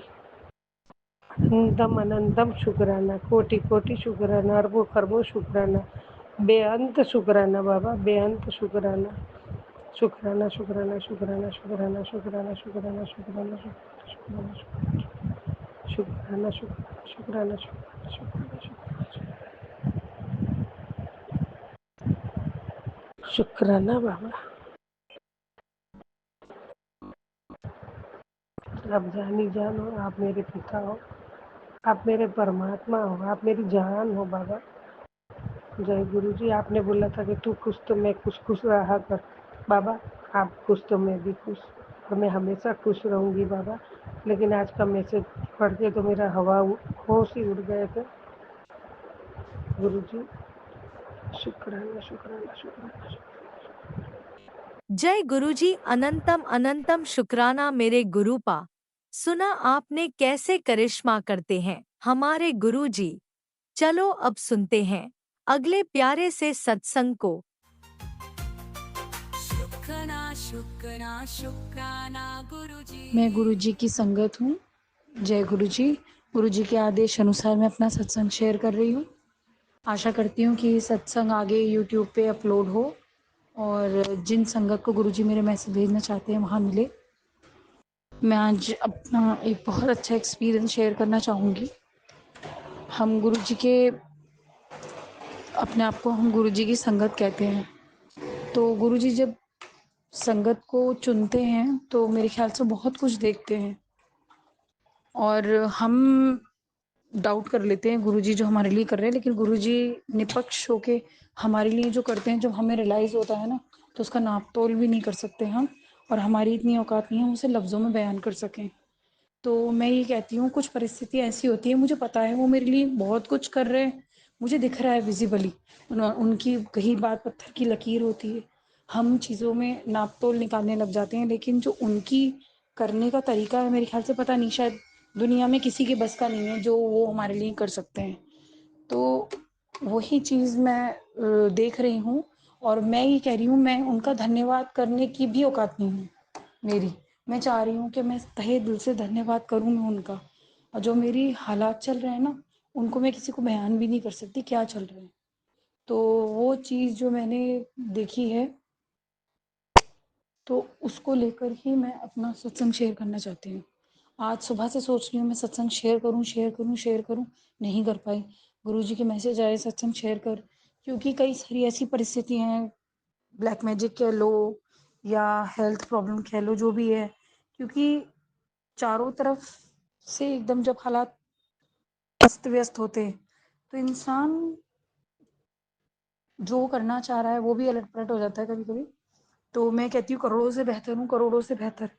Speaker 6: अनंतम अनंतम शुक्राना, कोटि कोटि शुक्राना, अरबों खरबों शुक्राना, बेअंत शुक्राना बाबा, बेअंत शुक्राना। शुक्राना शुक्राना शुक्राना शुक्राना शुक्राना शुक्राना शुक्राना शुक्राना शुक्राना शुक्राना शुक्राना बाबा। आप जानी जान हो, आप मेरे पिता हो, आप मेरे परमात्मा हो, आप मेरी जान हो बाबा। जय गुरु जी। आपने बोला था कि तू खुश तो मैं खुश रहा कर बाबा। आप खुश तो मैं भी खुश, और मैं हमेशा खुश रहूँगी बाबा। लेकिन आज का मैसेज पढ़ के तो मेरा होश ही उड़ गए थे। गुरु जी शुक्राना शुक्राना शुक्राना।
Speaker 1: जय गुरुजी, अनंतम अनंतम शुक्राना मेरे गुरुपा। सुना आपने कैसे करिश्मा करते हैं हमारे गुरुजी। चलो अब सुनते हैं अगले प्यारे से सत्संग को।
Speaker 3: शुक्राना शुक्राना शुक्राना गुरुजी।
Speaker 7: मैं गुरुजी की संगत हूँ। जय गुरुजी। गुरुजी के आदेश अनुसार मैं अपना सत्संग शेयर कर रही हूँ। आशा करती हूँ कि सत्संग आगे यूट्यूब पे अपलोड हो और जिन संगत को गुरुजी मेरे मैसेज भेजना चाहते हैं वहाँ मिले। मैं आज अपना एक बहुत अच्छा एक्सपीरियंस शेयर करना चाहूँगी। हम गुरुजी के अपने आप को हम गुरुजी की संगत कहते हैं। तो गुरुजी जब संगत को चुनते हैं तो मेरे ख्याल से बहुत कुछ देखते हैं और हम डाउट कर लेते हैं गुरुजी जो हमारे लिए कर रहे हैं, लेकिन गुरुजी निष्पक्ष होके हमारे लिए जो करते हैं, जब हमें रियलाइज होता है ना, तो उसका नाप तोल भी नहीं कर सकते हम, और हमारी इतनी औकात नहीं है हम उसे लफ्ज़ों में बयान कर सकें। तो मैं ये कहती हूँ, कुछ परिस्थिति ऐसी होती है, मुझे पता है वो मेरे लिए बहुत कुछ कर रहे हैं, मुझे दिख रहा है विजिबली। उनकी कहीं बात पत्थर की लकीर होती है, हम चीज़ों में नाप तोल निकालने लग जाते हैं, लेकिन जो उनकी करने का तरीका है मेरे ख्याल से पता नहीं, शायद दुनिया में किसी के बस का नहीं है जो वो हमारे लिए कर सकते हैं। तो वही चीज़ मैं देख रही हूँ, और मैं ये कह रही हूँ, मैं उनका धन्यवाद करने की भी औकात नहीं है मेरी। मैं चाह रही हूँ कि मैं तहे दिल से धन्यवाद करूँ मैं उनका, और जो मेरी हालात चल रहे हैं ना, उनको मैं किसी को बयान भी नहीं कर सकती क्या चल रहे हैं। तो वो चीज़ जो मैंने देखी है, तो उसको लेकर ही मैं अपना सत्संग शेयर करना चाहती हूँ। आज सुबह से सोच रही हूँ मैं सत्संग शेयर करूँ, शेयर करूँ, शेयर करूँ, नहीं कर पाई। गुरुजी के मैसेज आए सत्संग शेयर कर, क्योंकि कई सारी ऐसी परिस्थिति हैं, ब्लैक मैजिक कह लो या हेल्थ प्रॉब्लम कह लो, जो भी है, क्योंकि चारों तरफ से एकदम जब हालात अस्त व्यस्त होते हैं, तो इंसान जो करना चाह रहा है वो भी अलट पलट हो जाता है कभी कभी। तो मैं कहती हूँ करोड़ों से बेहतर हूँ, करोड़ों से बेहतर।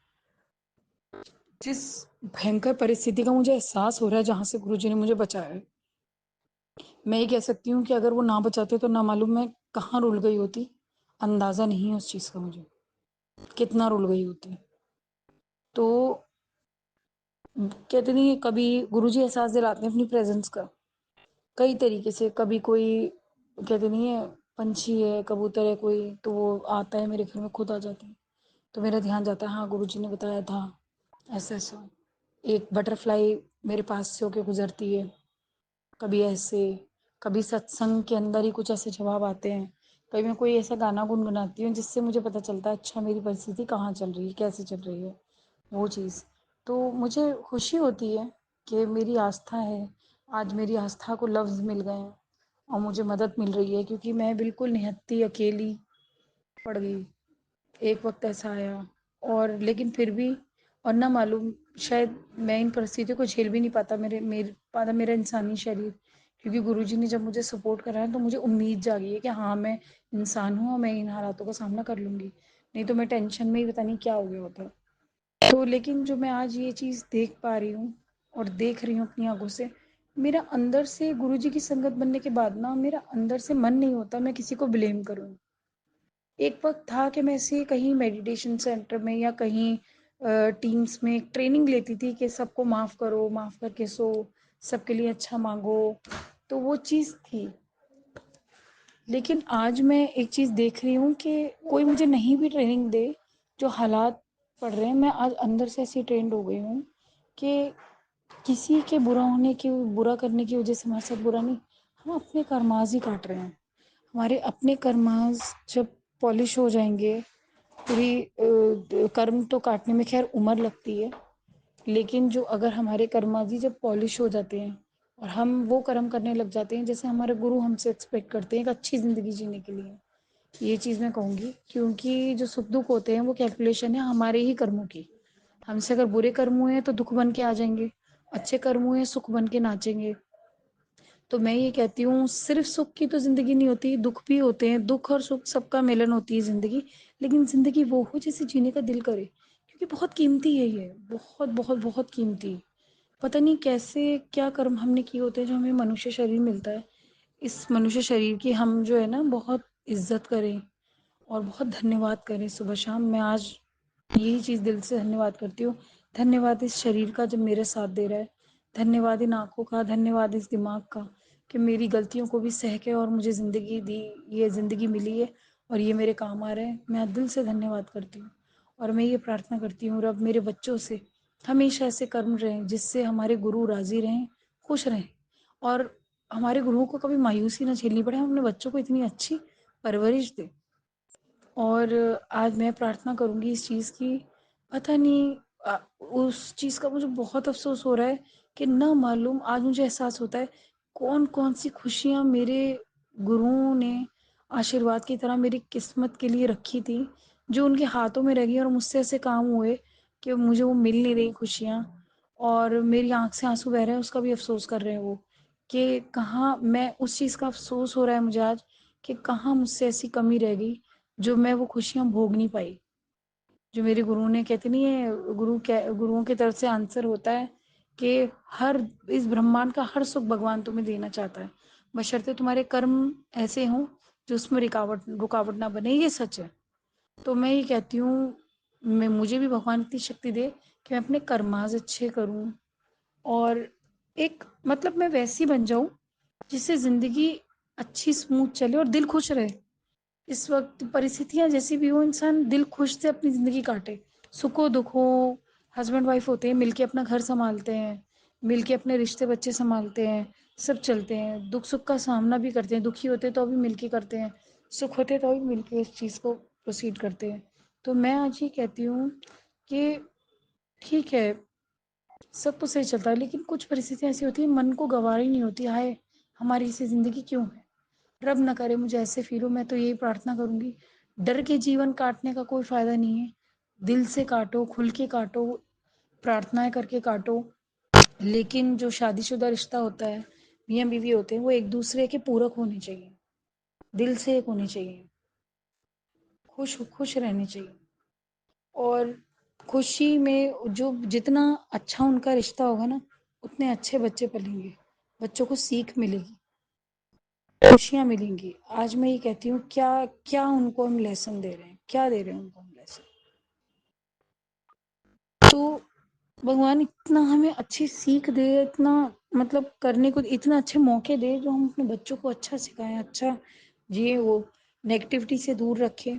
Speaker 7: जिस भयंकर परिस्थिति का मुझे एहसास हो रहा है जहाँ से गुरुजी ने मुझे बचाया है, मैं ये कह सकती हूँ कि अगर वो ना बचाते तो ना मालूम मैं कहाँ रुल गई होती। अंदाजा नहीं है उस चीज़ का मुझे, कितना रुल गई होती। तो कहते नहीं, कभी गुरुजी एहसास दिलाते हैं अपनी प्रेजेंस का कई तरीके से। कभी कोई कहते नहीं है, पंछी है, कबूतर है कोई, तो वो आता है मेरे घर में, खुद आ जाता है, तो मेरा ध्यान जाता है, हाँ गुरुजी ने बताया था ऐसा ऐसा। एक बटरफ्लाई मेरे पास से होके गुजरती है, कभी ऐसे, कभी सत्संग के अंदर ही कुछ ऐसे जवाब आते हैं, कभी मैं कोई ऐसा गाना गुनगुनाती हूँ जिससे मुझे पता चलता है अच्छा मेरी परिस्थिति कहाँ चल रही है, कैसे चल रही है वो चीज़। तो मुझे खुशी होती है कि मेरी आस्था है, आज मेरी आस्था को लफ्ज़ मिल गए हैं और मुझे मदद मिल रही है, क्योंकि मैं बिल्कुल निहत्ती अकेली पड़ गई। एक वक्त ऐसा आया, और लेकिन फिर भी, और ना मालूम शायद मैं इन परिस्थितियों को झेल भी नहीं पाता, मेरा इंसानी शरीर, क्योंकि गुरुजी ने जब मुझे सपोर्ट करा है तो मुझे उम्मीद जागी है कि हाँ मैं इंसान हूँ और मैं इन हालातों का सामना कर लूँगी, नहीं तो मैं टेंशन में ही पता नहीं क्या हो गया होता। तो लेकिन जो मैं आज ये चीज़ देख पा रही हूँ और देख रही हूँ अपनी आंखों से, मेरा अंदर से गुरुजी की संगत बनने के बाद ना, मेरा अंदर से मन नहीं होता मैं किसी को ब्लेम करूँ। एक वक्त था कि मैं ऐसे कहीं मेडिटेशन सेंटर में या कहीं टीम्स में ट्रेनिंग लेती थी कि सबको माफ़ करो, माफ़ करके सो, सबके लिए अच्छा मांगो, तो वो चीज़ थी। लेकिन आज मैं एक चीज़ देख रही हूँ कि कोई मुझे नहीं भी ट्रेनिंग दे, जो हालात पड़ रहे हैं, मैं आज अंदर से ऐसी ट्रेंड हो गई हूँ कि किसी के बुरा करने की वजह से हमारे साथ बुरा नहीं, हम अपने कर्माज ही काट रहे हैं। हमारे अपने कर्माज जब पॉलिश हो जाएंगे, पूरी कर्म तो काटने में खैर उम्र लगती है, लेकिन जो अगर हमारे कर्माजी जब पॉलिश हो जाते हैं और हम वो कर्म करने लग जाते हैं जैसे हमारे गुरु हमसे एक्सपेक्ट करते हैं एक अच्छी ज़िंदगी जीने के लिए, ये चीज़ मैं कहूँगी। क्योंकि जो सुख दुख होते हैं वो कैलकुलेशन है हमारे ही कर्मों की। हमसे अगर बुरे कर्म हुए हैं तो दुख बन के आ जाएंगे, अच्छे कर्म हुए हैं सुख बन के नाचेंगे। तो मैं ये कहती हूँ सिर्फ सुख की तो जिंदगी नहीं होती, दुख भी होते हैं, दुख और सुख सबका मिलन होती है जिंदगी। लेकिन जिंदगी वो हो जिसे जीने का दिल करे, क्योंकि बहुत कीमती है ये, बहुत बहुत बहुत कीमती। पता नहीं कैसे क्या कर्म हमने किए होते हैं जो हमें मनुष्य शरीर मिलता है। इस मनुष्य शरीर की हम जो है ना बहुत इज्जत करें और बहुत धन्यवाद करें सुबह शाम। मैं आज यही चीज़ दिल से धन्यवाद करती हूँ। धन्यवाद इस शरीर का जो मेरे साथ दे रहा है, धन्यवाद इन आँखों का, धन्यवाद इस दिमाग का कि मेरी गलतियों को भी सह के और मुझे ज़िंदगी दी, ये ज़िंदगी मिली है और ये मेरे काम आ रहे हैं। मैं दिल से धन्यवाद करती हूँ और मैं ये प्रार्थना करती हूँ रब मेरे बच्चों से हमेशा ऐसे कर्म रहें जिससे हमारे गुरु राज़ी रहें, खुश रहें, और हमारे गुरुओं को कभी मायूसी ना झेलनी पड़े। हम अपने बच्चों को इतनी अच्छी परवरिश दें। और आज मैं प्रार्थना करूँगी इस चीज़ की, पता नहीं उस चीज़ का मुझे बहुत अफ़सोस हो रहा है कि ना मालूम आज मुझे एहसास होता है कौन-कौन सी खुशियाँ मेरे गुरुओं ने आशीर्वाद की तरह मेरी किस्मत के लिए रखी थी, जो उनके हाथों में रह गई और मुझसे ऐसे काम हुए कि मुझे वो मिल नहीं रही खुशियाँ, और मेरी आँख से आँसू बह रहे हैं, उसका भी अफ़सोस कर रहे हैं वो, कि कहाँ मैं, उस चीज़ का अफ़सोस हो रहा है मुझे आज कि कहाँ मुझसे ऐसी कमी रह गई जो मैं वो खुशियाँ भोग नहीं पाई। जो मेरे गुरु ने, कहते नहीं है गुरुओं की तरफ से आंसर होता है कि हर इस ब्रह्मांड का हर सुख भगवान तुम्हें देना चाहता है। बशर्ते तुम्हारे कर्म ऐसे हों जो उसमें रुकावट ना बने, ये सच है। तो मैं ये कहती हूँ, मैं मुझे भी भगवान इतनी शक्ति दे कि मैं अपने कर्माज़ अच्छे करूँ और एक मतलब मैं वैसी बन जाऊँ जिससे ज़िंदगी अच्छी स्मूथ चले और दिल खुश रहे। इस वक़्त परिस्थितियाँ जैसी भी हों, इंसान दिल खुश से अपनी ज़िंदगी काटे। सुख हो, दुःख हो, हस्बैंड-वाइफ होते हैं, मिलके अपना घर सँभालते हैं, मिलके अपने रिश्ते बच्चे सँभालते हैं, सब चलते हैं। दुःख-सुख का सामना भी करते हैं, दुखी होते हैं तो भी मिलके करते हैं, सुख होते हैं तो भी मिलके उस चीज़ को प्रोसीड करते हैं। तो मैं आज ये कहती हूँ कि ठीक है, सब तो सही चलता है, लेकिन कुछ परिस्थितियाँ ऐसी होती हैं मन को गवार ही नहीं होती, हाय! हमारी ऐसी ज़िंदगी क्यों है? रब ना करे मुझे ऐसे फ़ील हो, मैं तो यही प्रार्थना करूँगी, डर के जीवन काटने का कोई फ़ायदा नहीं है। दिल से काटो, खुल के काटो, प्रार्थनाएँ करके काटो। लेकिन जो शादीशुदा रिश्ता होता है, मियाँ-बीवी होते हैं, वो एक-दूसरे के पूरक होने चाहिए, दिल से एक होने चाहिए, खुश खुश रहने चाहिए और खुशी में जो जितना अच्छा उनका रिश्ता होगा ना, उतने अच्छे बच्चे पलेंगे, बच्चों को सीख मिलेगी, खुशियाँ मिलेंगी। आज मैं ये कहती हूँ क्या क्या उनको हम लेसन दे रहे हैं? क्या दे रहे हैं उनको हम लेसन? तो भगवान इतना हमें अच्छी सीख दे, इतना मतलब करने को इतना अच्छे मौके दे जो हम अपने बच्चों को अच्छा सिखाएँ, अच्छा जिए वो, नेगेटिविटी से दूर रखें,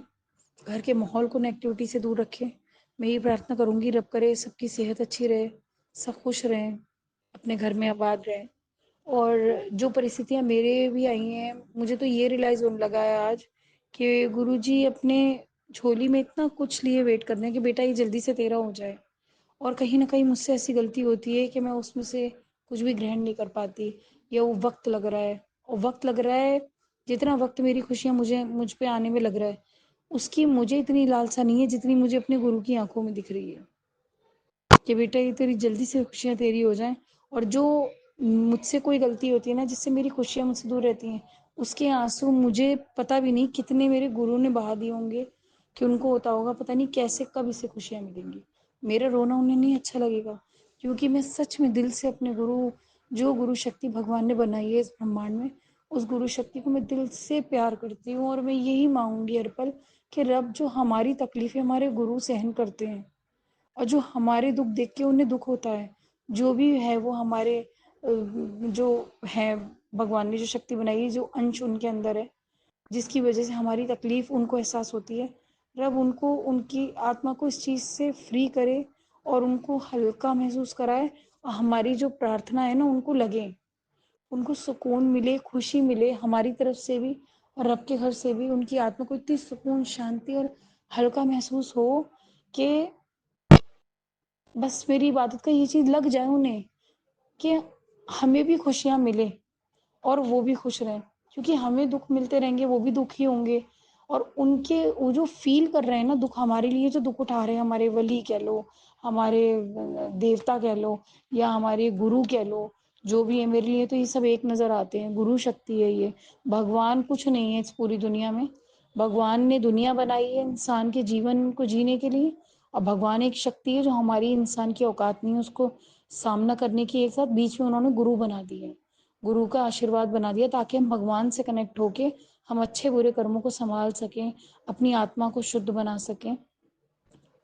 Speaker 7: घर के माहौल को नेगेटिविटी से दूर रखें। मैं ये प्रार्थना करूँगी रब करे सबकी सेहत अच्छी रहे, सब खुश रहें, अपने घर में आबाद रहें। और जो परिस्थितियाँ मेरे भी आई हैं, मुझे तो ये रियलाइज़ होने लगा है आज कि गुरुजी अपने झोली में इतना कुछ लिए वेट कर रहे हैं कि बेटा ये जल्दी से तेरा हो जाए। और कहीं न कहीं मुझसे ऐसी गलती होती है कि मैं उसमें से कुछ भी ग्रहण नहीं कर पाती या वो वक़्त लग रहा है और वक़्त लग रहा है, जितना वक़्त मेरी खुशियाँ मुझ पे आने में लग रहा है, उसकी मुझे इतनी लालसा नहीं है जितनी मुझे अपने गुरु की आँखों में दिख रही है। कि बेटा ये तेरी जल्दी से खुशियाँ तेरी हो जाएँ और जो मुझसे कोई गलती होती है ना जिससे मेरी खुशियाँ मुझसे दूर रहती हैं, उसके आँसू मुझे पता भी नहीं कितने मेरे गुरु ने बहा दिए होंगे कि उनको होता होगा पता नहीं कैसे कब इसे खुशियाँ मिलेंगी। मेरा रोना उन्हें नहीं अच्छा लगेगा क्योंकि मैं सच में दिल से अपने गुरु जो गुरु शक्ति भगवान ने बनाई है इस ब्रह्मांड में, उस गुरु शक्ति को मैं दिल से प्यार करती हूँ और मैं यही माँगूँगी हर पल कि रब जो हमारी तकलीफ़ें हमारे गुरु सहन करते हैं और जो हमारे दुख देख के उन्हें दुख होता है, जो भी है वो हमारे जो है भगवान ने जो शक्ति बनाई है, जो अंश उनके अंदर है, जिसकी वजह से हमारी तकलीफ उनको एहसास होती है, रब उनको उनकी आत्मा को इस चीज़ से फ्री करे और उनको हल्का महसूस कराए और हमारी जो प्रार्थना है ना उनको लगे, उनको सुकून मिले, खुशी मिले हमारी तरफ से भी और रब के घर से भी उनकी आत्मा को इतनी सुकून, शांति और हल्का महसूस हो कि बस मेरी इबादत का ये चीज़ लग जाए उन्हें कि हमें भी खुशियाँ मिले और वो भी खुश रहें क्योंकि हमें दुख मिलते रहेंगे वो भी दुखी होंगे और उनके वो जो फील कर रहे हैं ना दुख हमारे लिए जो दुख उठा रहे हैं हमारे वली कह लो हमारे देवता कह लो या हमारे गुरु कह लो जो भी है मेरे लिए तो ये सब एक नज़र आते हैं गुरु शक्ति है ये भगवान कुछ नहीं है इस पूरी दुनिया में भगवान ने दुनिया बनाई है इंसान के जीवन को जीने के लिए और भगवान एक शक्ति है जो हमारी इंसान की औकात नहीं है उसको सामना करने की एक साथ बीच में उन्होंने गुरु बना दिए हैं गुरु का आशीर्वाद बना दिया ताकि हम भगवान से कनेक्ट होके हम अच्छे बुरे कर्मों को संभाल सकें अपनी आत्मा को शुद्ध बना सकें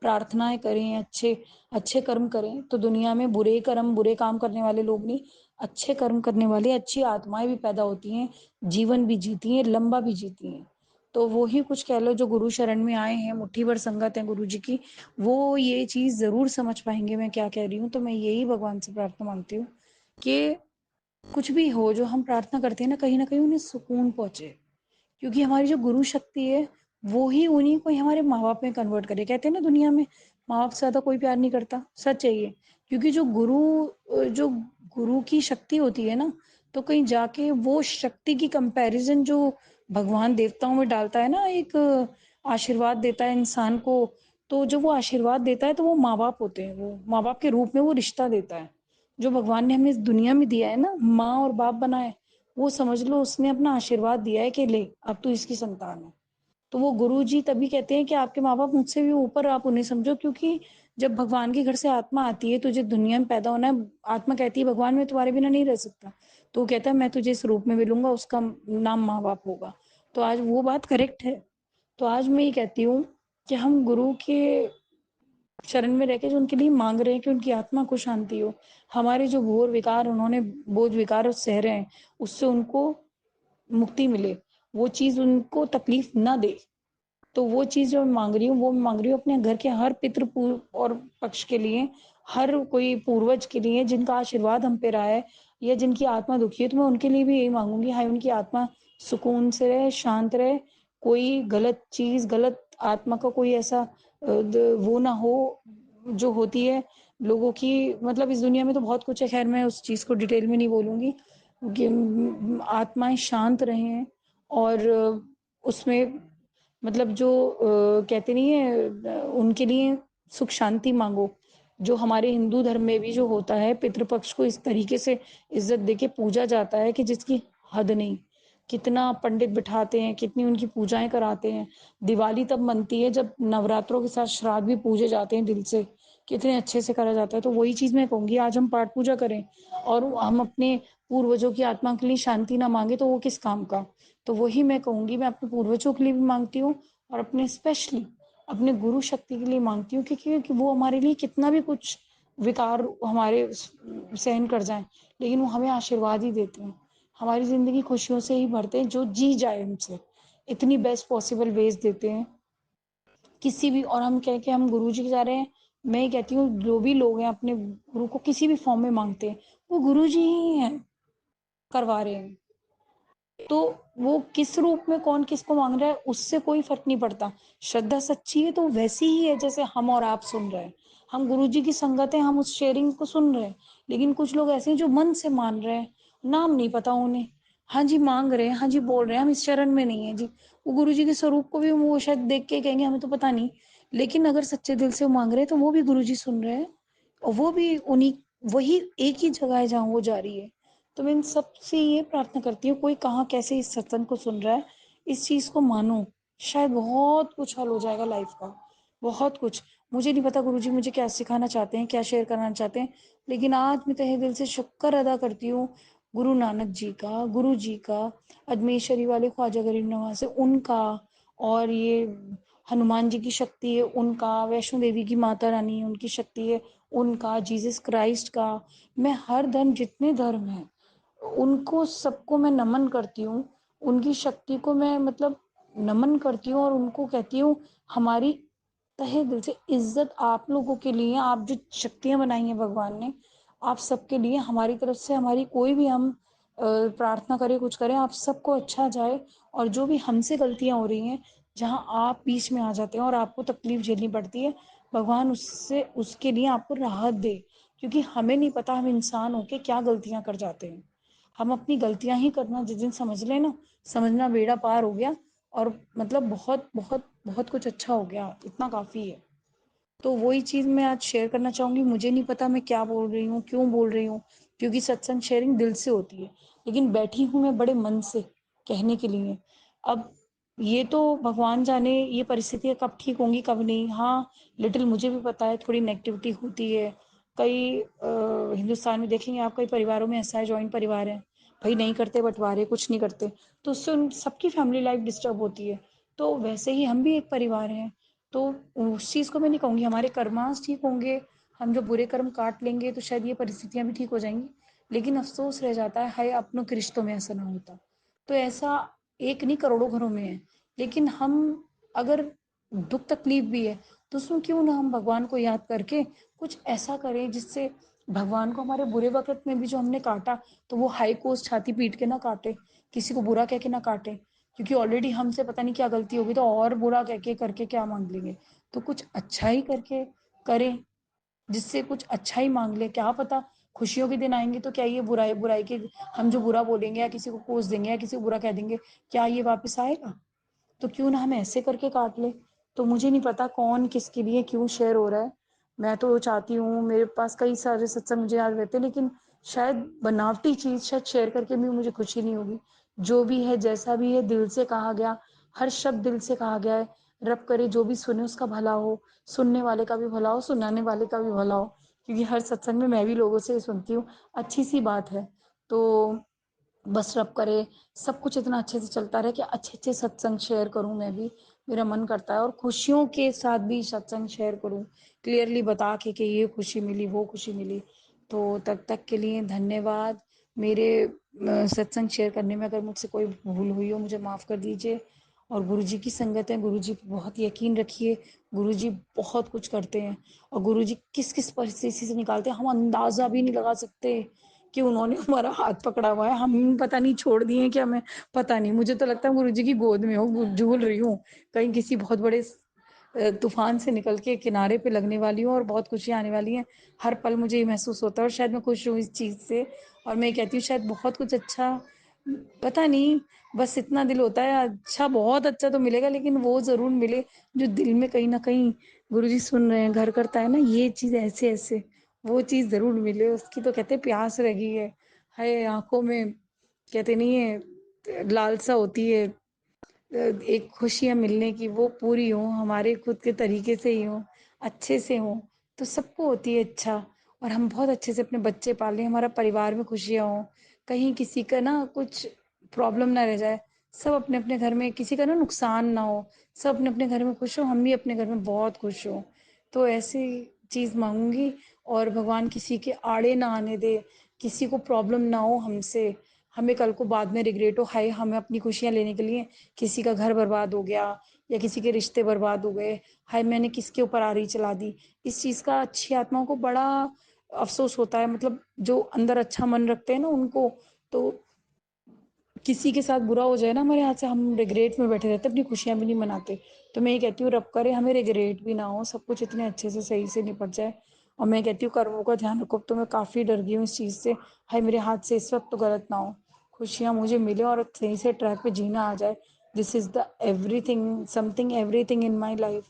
Speaker 7: प्रार्थनाएं करें अच्छे अच्छे कर्म करें तो दुनिया में बुरे कर्म बुरे काम करने वाले लोग नहीं अच्छे कर्म करने वाले अच्छी आत्माएं भी पैदा होती हैं जीवन भी जीती हैं लंबा भी जीती हैं तो वो ही कुछ कह लो जो गुरु शरण में आए हैं मुट्ठी भर संगत है गुरु जी की वो ये चीज़ ज़रूर समझ पाएंगे मैं क्या कह रही हूँ तो मैं यही भगवान से प्रार्थना मांगती हूँ कि कुछ भी हो जो हम प्रार्थना करते हैं ना कहीं उन्हें सुकून पहुंचे क्योंकि हमारी जो गुरु शक्ति है वो ही उन्हीं को ही हमारे माँ बाप में कन्वर्ट करे कहते हैं ना दुनिया में माँ बाप से ज्यादा कोई प्यार नहीं करता सच है ये क्योंकि जो गुरु की शक्ति होती है ना तो कहीं जाके वो शक्ति की कंपैरिजन जो भगवान देवताओं में डालता है ना एक आशीर्वाद देता है इंसान को तो जो वो आशीर्वाद देता है तो वो माँ बाप होते हैं वो माँ बाप के रूप में वो रिश्ता देता है जो भगवान ने हमें इस दुनिया में दिया है ना माँ और बाप बनाए वो समझ लो उसने अपना आशीर्वाद दिया है कि ले अब तू इसकी संतान है तो वो गुरु जी तभी कहते हैं कि आपके माँ बाप मुझसे भी ऊपर आप उन्हें समझो क्योंकि जब भगवान के घर से आत्मा आती है तुझे दुनिया में पैदा होना है आत्मा कहती है भगवान मैं तुम्हारे बिना नहीं रह सकता तो वो कहता है मैं तुझे इस रूप में मिलूँगा, उसका नाम माँ-बाप होगा। तो आज वो बात करेक्ट है। तो आज मैं ये कहती हूँ कि हम गुरु के शरण में रह के जो उनके लिए माँग रहे हैं कि उनकी आत्मा को शांति हो। हमारे जो घोर विकार उन्होंने बोझ विकार सह रहे हैं, उससे उनको मुक्ति मिले, वो चीज़ उनको तकलीफ ना दे। तो वो चीज़ जो मैं माँग रही हूँ, वो मैं माँग रही हूँ अपने घर के हर पितृ पूर्व और पक्ष के लिए, हर कोई पूर्वज के लिए जिनका आशीर्वाद हम पे रहा है या जिनकी आत्मा दुखी है, तो मैं उनके लिए भी यही माँगूँगी, हाय उनकी आत्मा सुकून से रहे, शांत रहे, कोई गलत चीज़, गलत आत्मा का कोई ऐसा वो ना हो, जो होती है लोगों की, मतलब इस दुनिया में तो बहुत कुछ है, खैर मैं उस चीज़ को डिटेल में नहीं बोलूँगी कि आत्माएँ शांत रहें और उसमें मतलब जो कहते नहीं है उनके लिए सुख शांति माँगो। जो हमारे हिंदू धर्म में भी जो होता है, पितृपक्ष को इस तरीके से इज़्ज़त देके पूजा जाता है कि जिसकी हद नहीं। कितना पंडित बिठाते हैं, कितनी उनकी पूजाएँ कराते हैं। दिवाली तब मनती है जब नवरात्रों के साथ श्राद्ध भी पूजे जाते हैं दिल से। कितने अच्छे से करा जाता है। तो वही चीज़ मैं कहूँगी, आज हम पाठ पूजा करें और हम अपने पूर्वजों की आत्मा के लिए शांति ना माँगे तो वो किस काम का। तो वही मैं कहूँगी, मैं अपने पूर्वजों के लिए भी माँगती हूँ और अपने स्पेशली अपने गुरु शक्ति के लिए माँगती हूँ, क्योंकि वो हमारे लिए कितना भी कुछ विकार हमारे सहन कर जाएँ, लेकिन वो हमें आशीर्वाद ही देते हैं। हमारी ज़िंदगी खुशियों से ही भरते हैं, जो जी जाए हमसे। इतनी बेस्ट पॉसिबल वेज़ देते हैं। किसी भी, और हम कह के हम गुरुजी के जा रहे हैं, मैं ये कहती हूँ जो भी लोग हैं अपने गुरु को किसी भी फॉर्म में माँगते हैं, वो गुरुजी ही हैं, करवा रहे हैं। तो वो किस रूप में कौन किसको माँग रहा है, उससे कोई फ़र्क नहीं पड़ता। श्रद्धा सच्ची है तो वैसी ही है जैसे हम और आप सुन रहे हैं। हम गुरुजी की संगत है, हम उस शेयरिंग को सुन रहे हैं। लेकिन कुछ लोग ऐसे हैं जो मन से मान रहे हैं, नाम नहीं पता उन्हें। हाँ जी, माँग रहे हैं, हाँ जी, बोल रहे हैं, हम इस चरण में नहीं है जी। वो गुरुजी के स्वरूप को भी वो शायद देख के कहेंगे हमें तो पता नहीं। लेकिन अगर सच्चे दिल से वो माँग रहे हैं तो वो भी गुरुजी सुन रहे हैं और वो भी उन्हीं, वही एक ही जगह है जहाँ वो जा रही है। तो मैं इन सबसे ये प्रार्थना करती हूँ, कोई कहाँ कैसे इस सत्संग को सुन रहा है, इस चीज़ को मानो, शायद बहुत कुछ हल हो जाएगा लाइफ का, बहुत कुछ। मुझे नहीं पता गुरुजी मुझे क्या सिखाना चाहते हैं, क्या शेयर करना चाहते हैं, लेकिन आज मैं तहे दिल से शुक्र अदा करती हूँ गुरु नानक जी का, गुरु जी का, अजमेर वाले ख्वाजा गरीब नवाज है उनका, और ये हनुमान जी की शक्ति है उनका, वैष्णो देवी की माता रानी है उनकी शक्ति है उनका, जीसस क्राइस्ट का। मैं हर धर्म, जितने धर्म हैं उनको सबको मैं नमन करती हूँ, उनकी शक्ति को मैं मतलब नमन करती हूँ और उनको कहती हूँ हमारी तहे दिल से इज्जत आप लोगों के लिए, आप जो शक्तियाँ बनाई हैं भगवान ने, आप सबके लिए, हमारी तरफ से हमारी कोई भी हम प्रार्थना करें, कुछ करें, आप सबको अच्छा जाए। और जो भी हमसे गलतियाँ हो रही हैं, जहाँ आप बीच में आ जाते हैं और आपको तकलीफ झेलनी पड़ती है, भगवान उससे उसके लिए आपको राहत दे, क्योंकि हमें नहीं पता हम इंसान होके क्या गलतियाँ कर जाते हैं। हम अपनी गलतियां ही करना जिस दिन समझ लें ना, समझना बेड़ा पार हो गया, और मतलब बहुत बहुत बहुत कुछ अच्छा हो गया, इतना काफ़ी है। तो वही चीज़ मैं आज शेयर करना चाहूँगी। मुझे नहीं पता मैं क्या बोल रही हूँ, क्यों बोल रही हूँ, क्योंकि सत्संग शेयरिंग दिल से होती है, लेकिन बैठी हूँ मैं बड़े मन से कहने के लिए। अब ये तो भगवान जाने ये परिस्थितियाँ कब ठीक होंगी, कब नहीं। हाँ, लिटिल मुझे भी पता है थोड़ी नेगेटिविटी होती है। कई हिंदुस्तान में देखेंगे आप, कई परिवारों में ऐसा है, जॉइंट परिवार है, भई नहीं करते बँटवारे, कुछ नहीं करते, तो उससे उन सबकी फैमिली लाइफ डिस्टर्ब होती है। तो वैसे ही हम भी एक परिवार हैं। तो उस चीज़ को मैं नहीं कहूँगी, हमारे कर्मांश ठीक होंगे, हम जो बुरे कर्म काट लेंगे तो शायद ये परिस्थितियाँ भी ठीक हो जाएँगी। लेकिन अफ़सोस रह जाता है, हाय अपनों के रिश्तों में ऐसा ना होता। तो ऐसा एक नहीं करोड़ों घरों में है। लेकिन हम अगर दुःख तकलीफ़ भी है, तो उसमें क्यों ना हम भगवान को याद करके कुछ ऐसा करें जिससे भगवान को हमारे बुरे वक़्त में भी जो हमने काटा, तो वो हाई कोस छाती पीट के ना काटे, किसी को बुरा कह के ना काटे। क्योंकि ऑलरेडी हमसे पता नहीं क्या गलती होगी, तो और बुरा कह के करके क्या मांग लेंगे। तो कुछ अच्छा ही करके करें, जिससे कुछ अच्छा ही मांग ले। क्या पता खुशियों के दिन आएंगे तो क्या ये बुराई बुराई के, हम जो बुरा बोलेंगे या किसी को कोस देंगे या किसी को बुरा कह देंगे, क्या ये वापस आएगा? तो क्यों ना हम ऐसे करके काट ले। तो मुझे नहीं पता कौन किसके लिए क्यों शेयर हो रहा है। मैं तो चाहती हूँ, मेरे पास कई सारे सत्संग मुझे याद रहते हैं, लेकिन शायद बनावटी चीज़ शायद शेयर करके भी मुझे खुशी नहीं होगी। जो भी है, जैसा भी है, दिल से कहा गया, हर शब्द दिल से कहा गया है। रब करे जो भी सुने उसका भला हो, सुनने वाले का भी भला हो, सुनाने वाले का भी भला हो। क्योंकि हर सत्संग में मैं भी लोगों से सुनती हूँ, अच्छी सी बात है। तो बस रब करे सब कुछ इतना अच्छे से चलता रहे कि अच्छे-अच्छे सत्संग शेयर करूँ मैं भी, मेरा मन करता है और खुशियों के साथ भी सत्संग शेयर करूँ, क्लियरली बता के कि ये खुशी मिली, वो खुशी मिली। तो तब तक के लिए धन्यवाद। मेरे सत्संग शेयर करने में अगर मुझसे कोई भूल हुई हो, मुझे माफ़ कर दीजिए और गुरुजी की संगत है, गुरुजी पे बहुत यकीन रखिए, गुरुजी बहुत कुछ करते हैं और गुरुजी किस-किस परिस्थिति से निकालते हैं, हम अंदाज़ा भी नहीं लगा सकते। कि उन्होंने हमारा हाथ पकड़ा हुआ है, हम पता नहीं छोड़ दिए हैं कि हमें पता नहीं। मुझे तो लगता है गुरुजी की गोद में हूँ, झूल रही हूँ, कहीं किसी बहुत बड़े तूफ़ान से निकल के किनारे पे लगने वाली हूँ और बहुत खुशियाँ आने वाली हैं। हर पल मुझे ये महसूस होता है और शायद मैं खुश हूँ इस चीज़ से और मैं ये कहती हूँ शायद बहुत कुछ अच्छा पता नहीं, बस इतना दिल होता है अच्छा बहुत अच्छा तो मिलेगा लेकिन वो ज़रूर मिले जो दिल में कहीं न कहीं गुरुजी सुन रहे हैं, घर करता है ना ये चीज़ ऐसे-ऐसे वो चीज़ ज़रूर मिले, उसकी तो कहते हैं प्यास लगी है। हाय आँखों में कहते नहीं है लालसा होती है एक खुशियाँ मिलने की वो पूरी हों, हमारे खुद के तरीके से ही हों, अच्छे से हों, तो सबको होती है इच्छा और हम बहुत अच्छे से अपने बच्चे पालें, हमारा परिवार में खुशियाँ हों, कहीं किसी का ना कुछ प्रॉब्लम ना रह जाए, सब अपने-अपने घर में किसी का ना नुकसान ना हो, सब अपने-अपने घर में खुश हों, हम भी अपने घर में बहुत खुश हों। तो ऐसी चीज़ माँगूँगी और भगवान किसी के आड़े ना आने दे, किसी को प्रॉब्लम ना हो हमसे, हमें कल को बाद में रिग्रेट हो, हाय! हमें अपनी खुशियाँ लेने के लिए किसी का घर बर्बाद हो गया या किसी के रिश्ते बर्बाद हो गए, हाय! मैंने किसके ऊपर आरी चला दी। इस चीज़ का अच्छी आत्माओं को बड़ा अफ़सोस होता है मतलब जो अंदर अच्छा मन रखते हैं ना उनको, तो किसी के साथ बुरा हो जाए ना हमारे हाथ से हम रिग्रेट में बैठे रहते हैं, अपनी खुशियाँ भी नहीं मनाते। तो मैं ये कहती हूँ रब करे हमें रिग्रेट भी ना हो, सब कुछ इतने अच्छे से सही से निपट जाए और मैं कहती हूँ कर्मों का ध्यान रखो, अब तो मैं काफ़ी डर गई हूँ इस चीज़ से, हाय मेरे हाथ से इस वक़्त तो गलत ना हो। खुशियाँ मुझे मिले और सही से ट्रैक पे जीना आ जाए। This is the everything something everything in my life.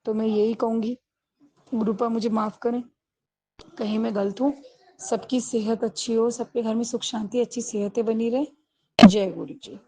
Speaker 7: तो मैं यही कहूँगी, गुरुपा मुझे माफ़ करें, कहीं मैं गलत हूँ। सबकी सेहत अच्छी हो, सबके घर में सुख शांति अच्छी सेहतें बनी रहे। जय गुरु जी।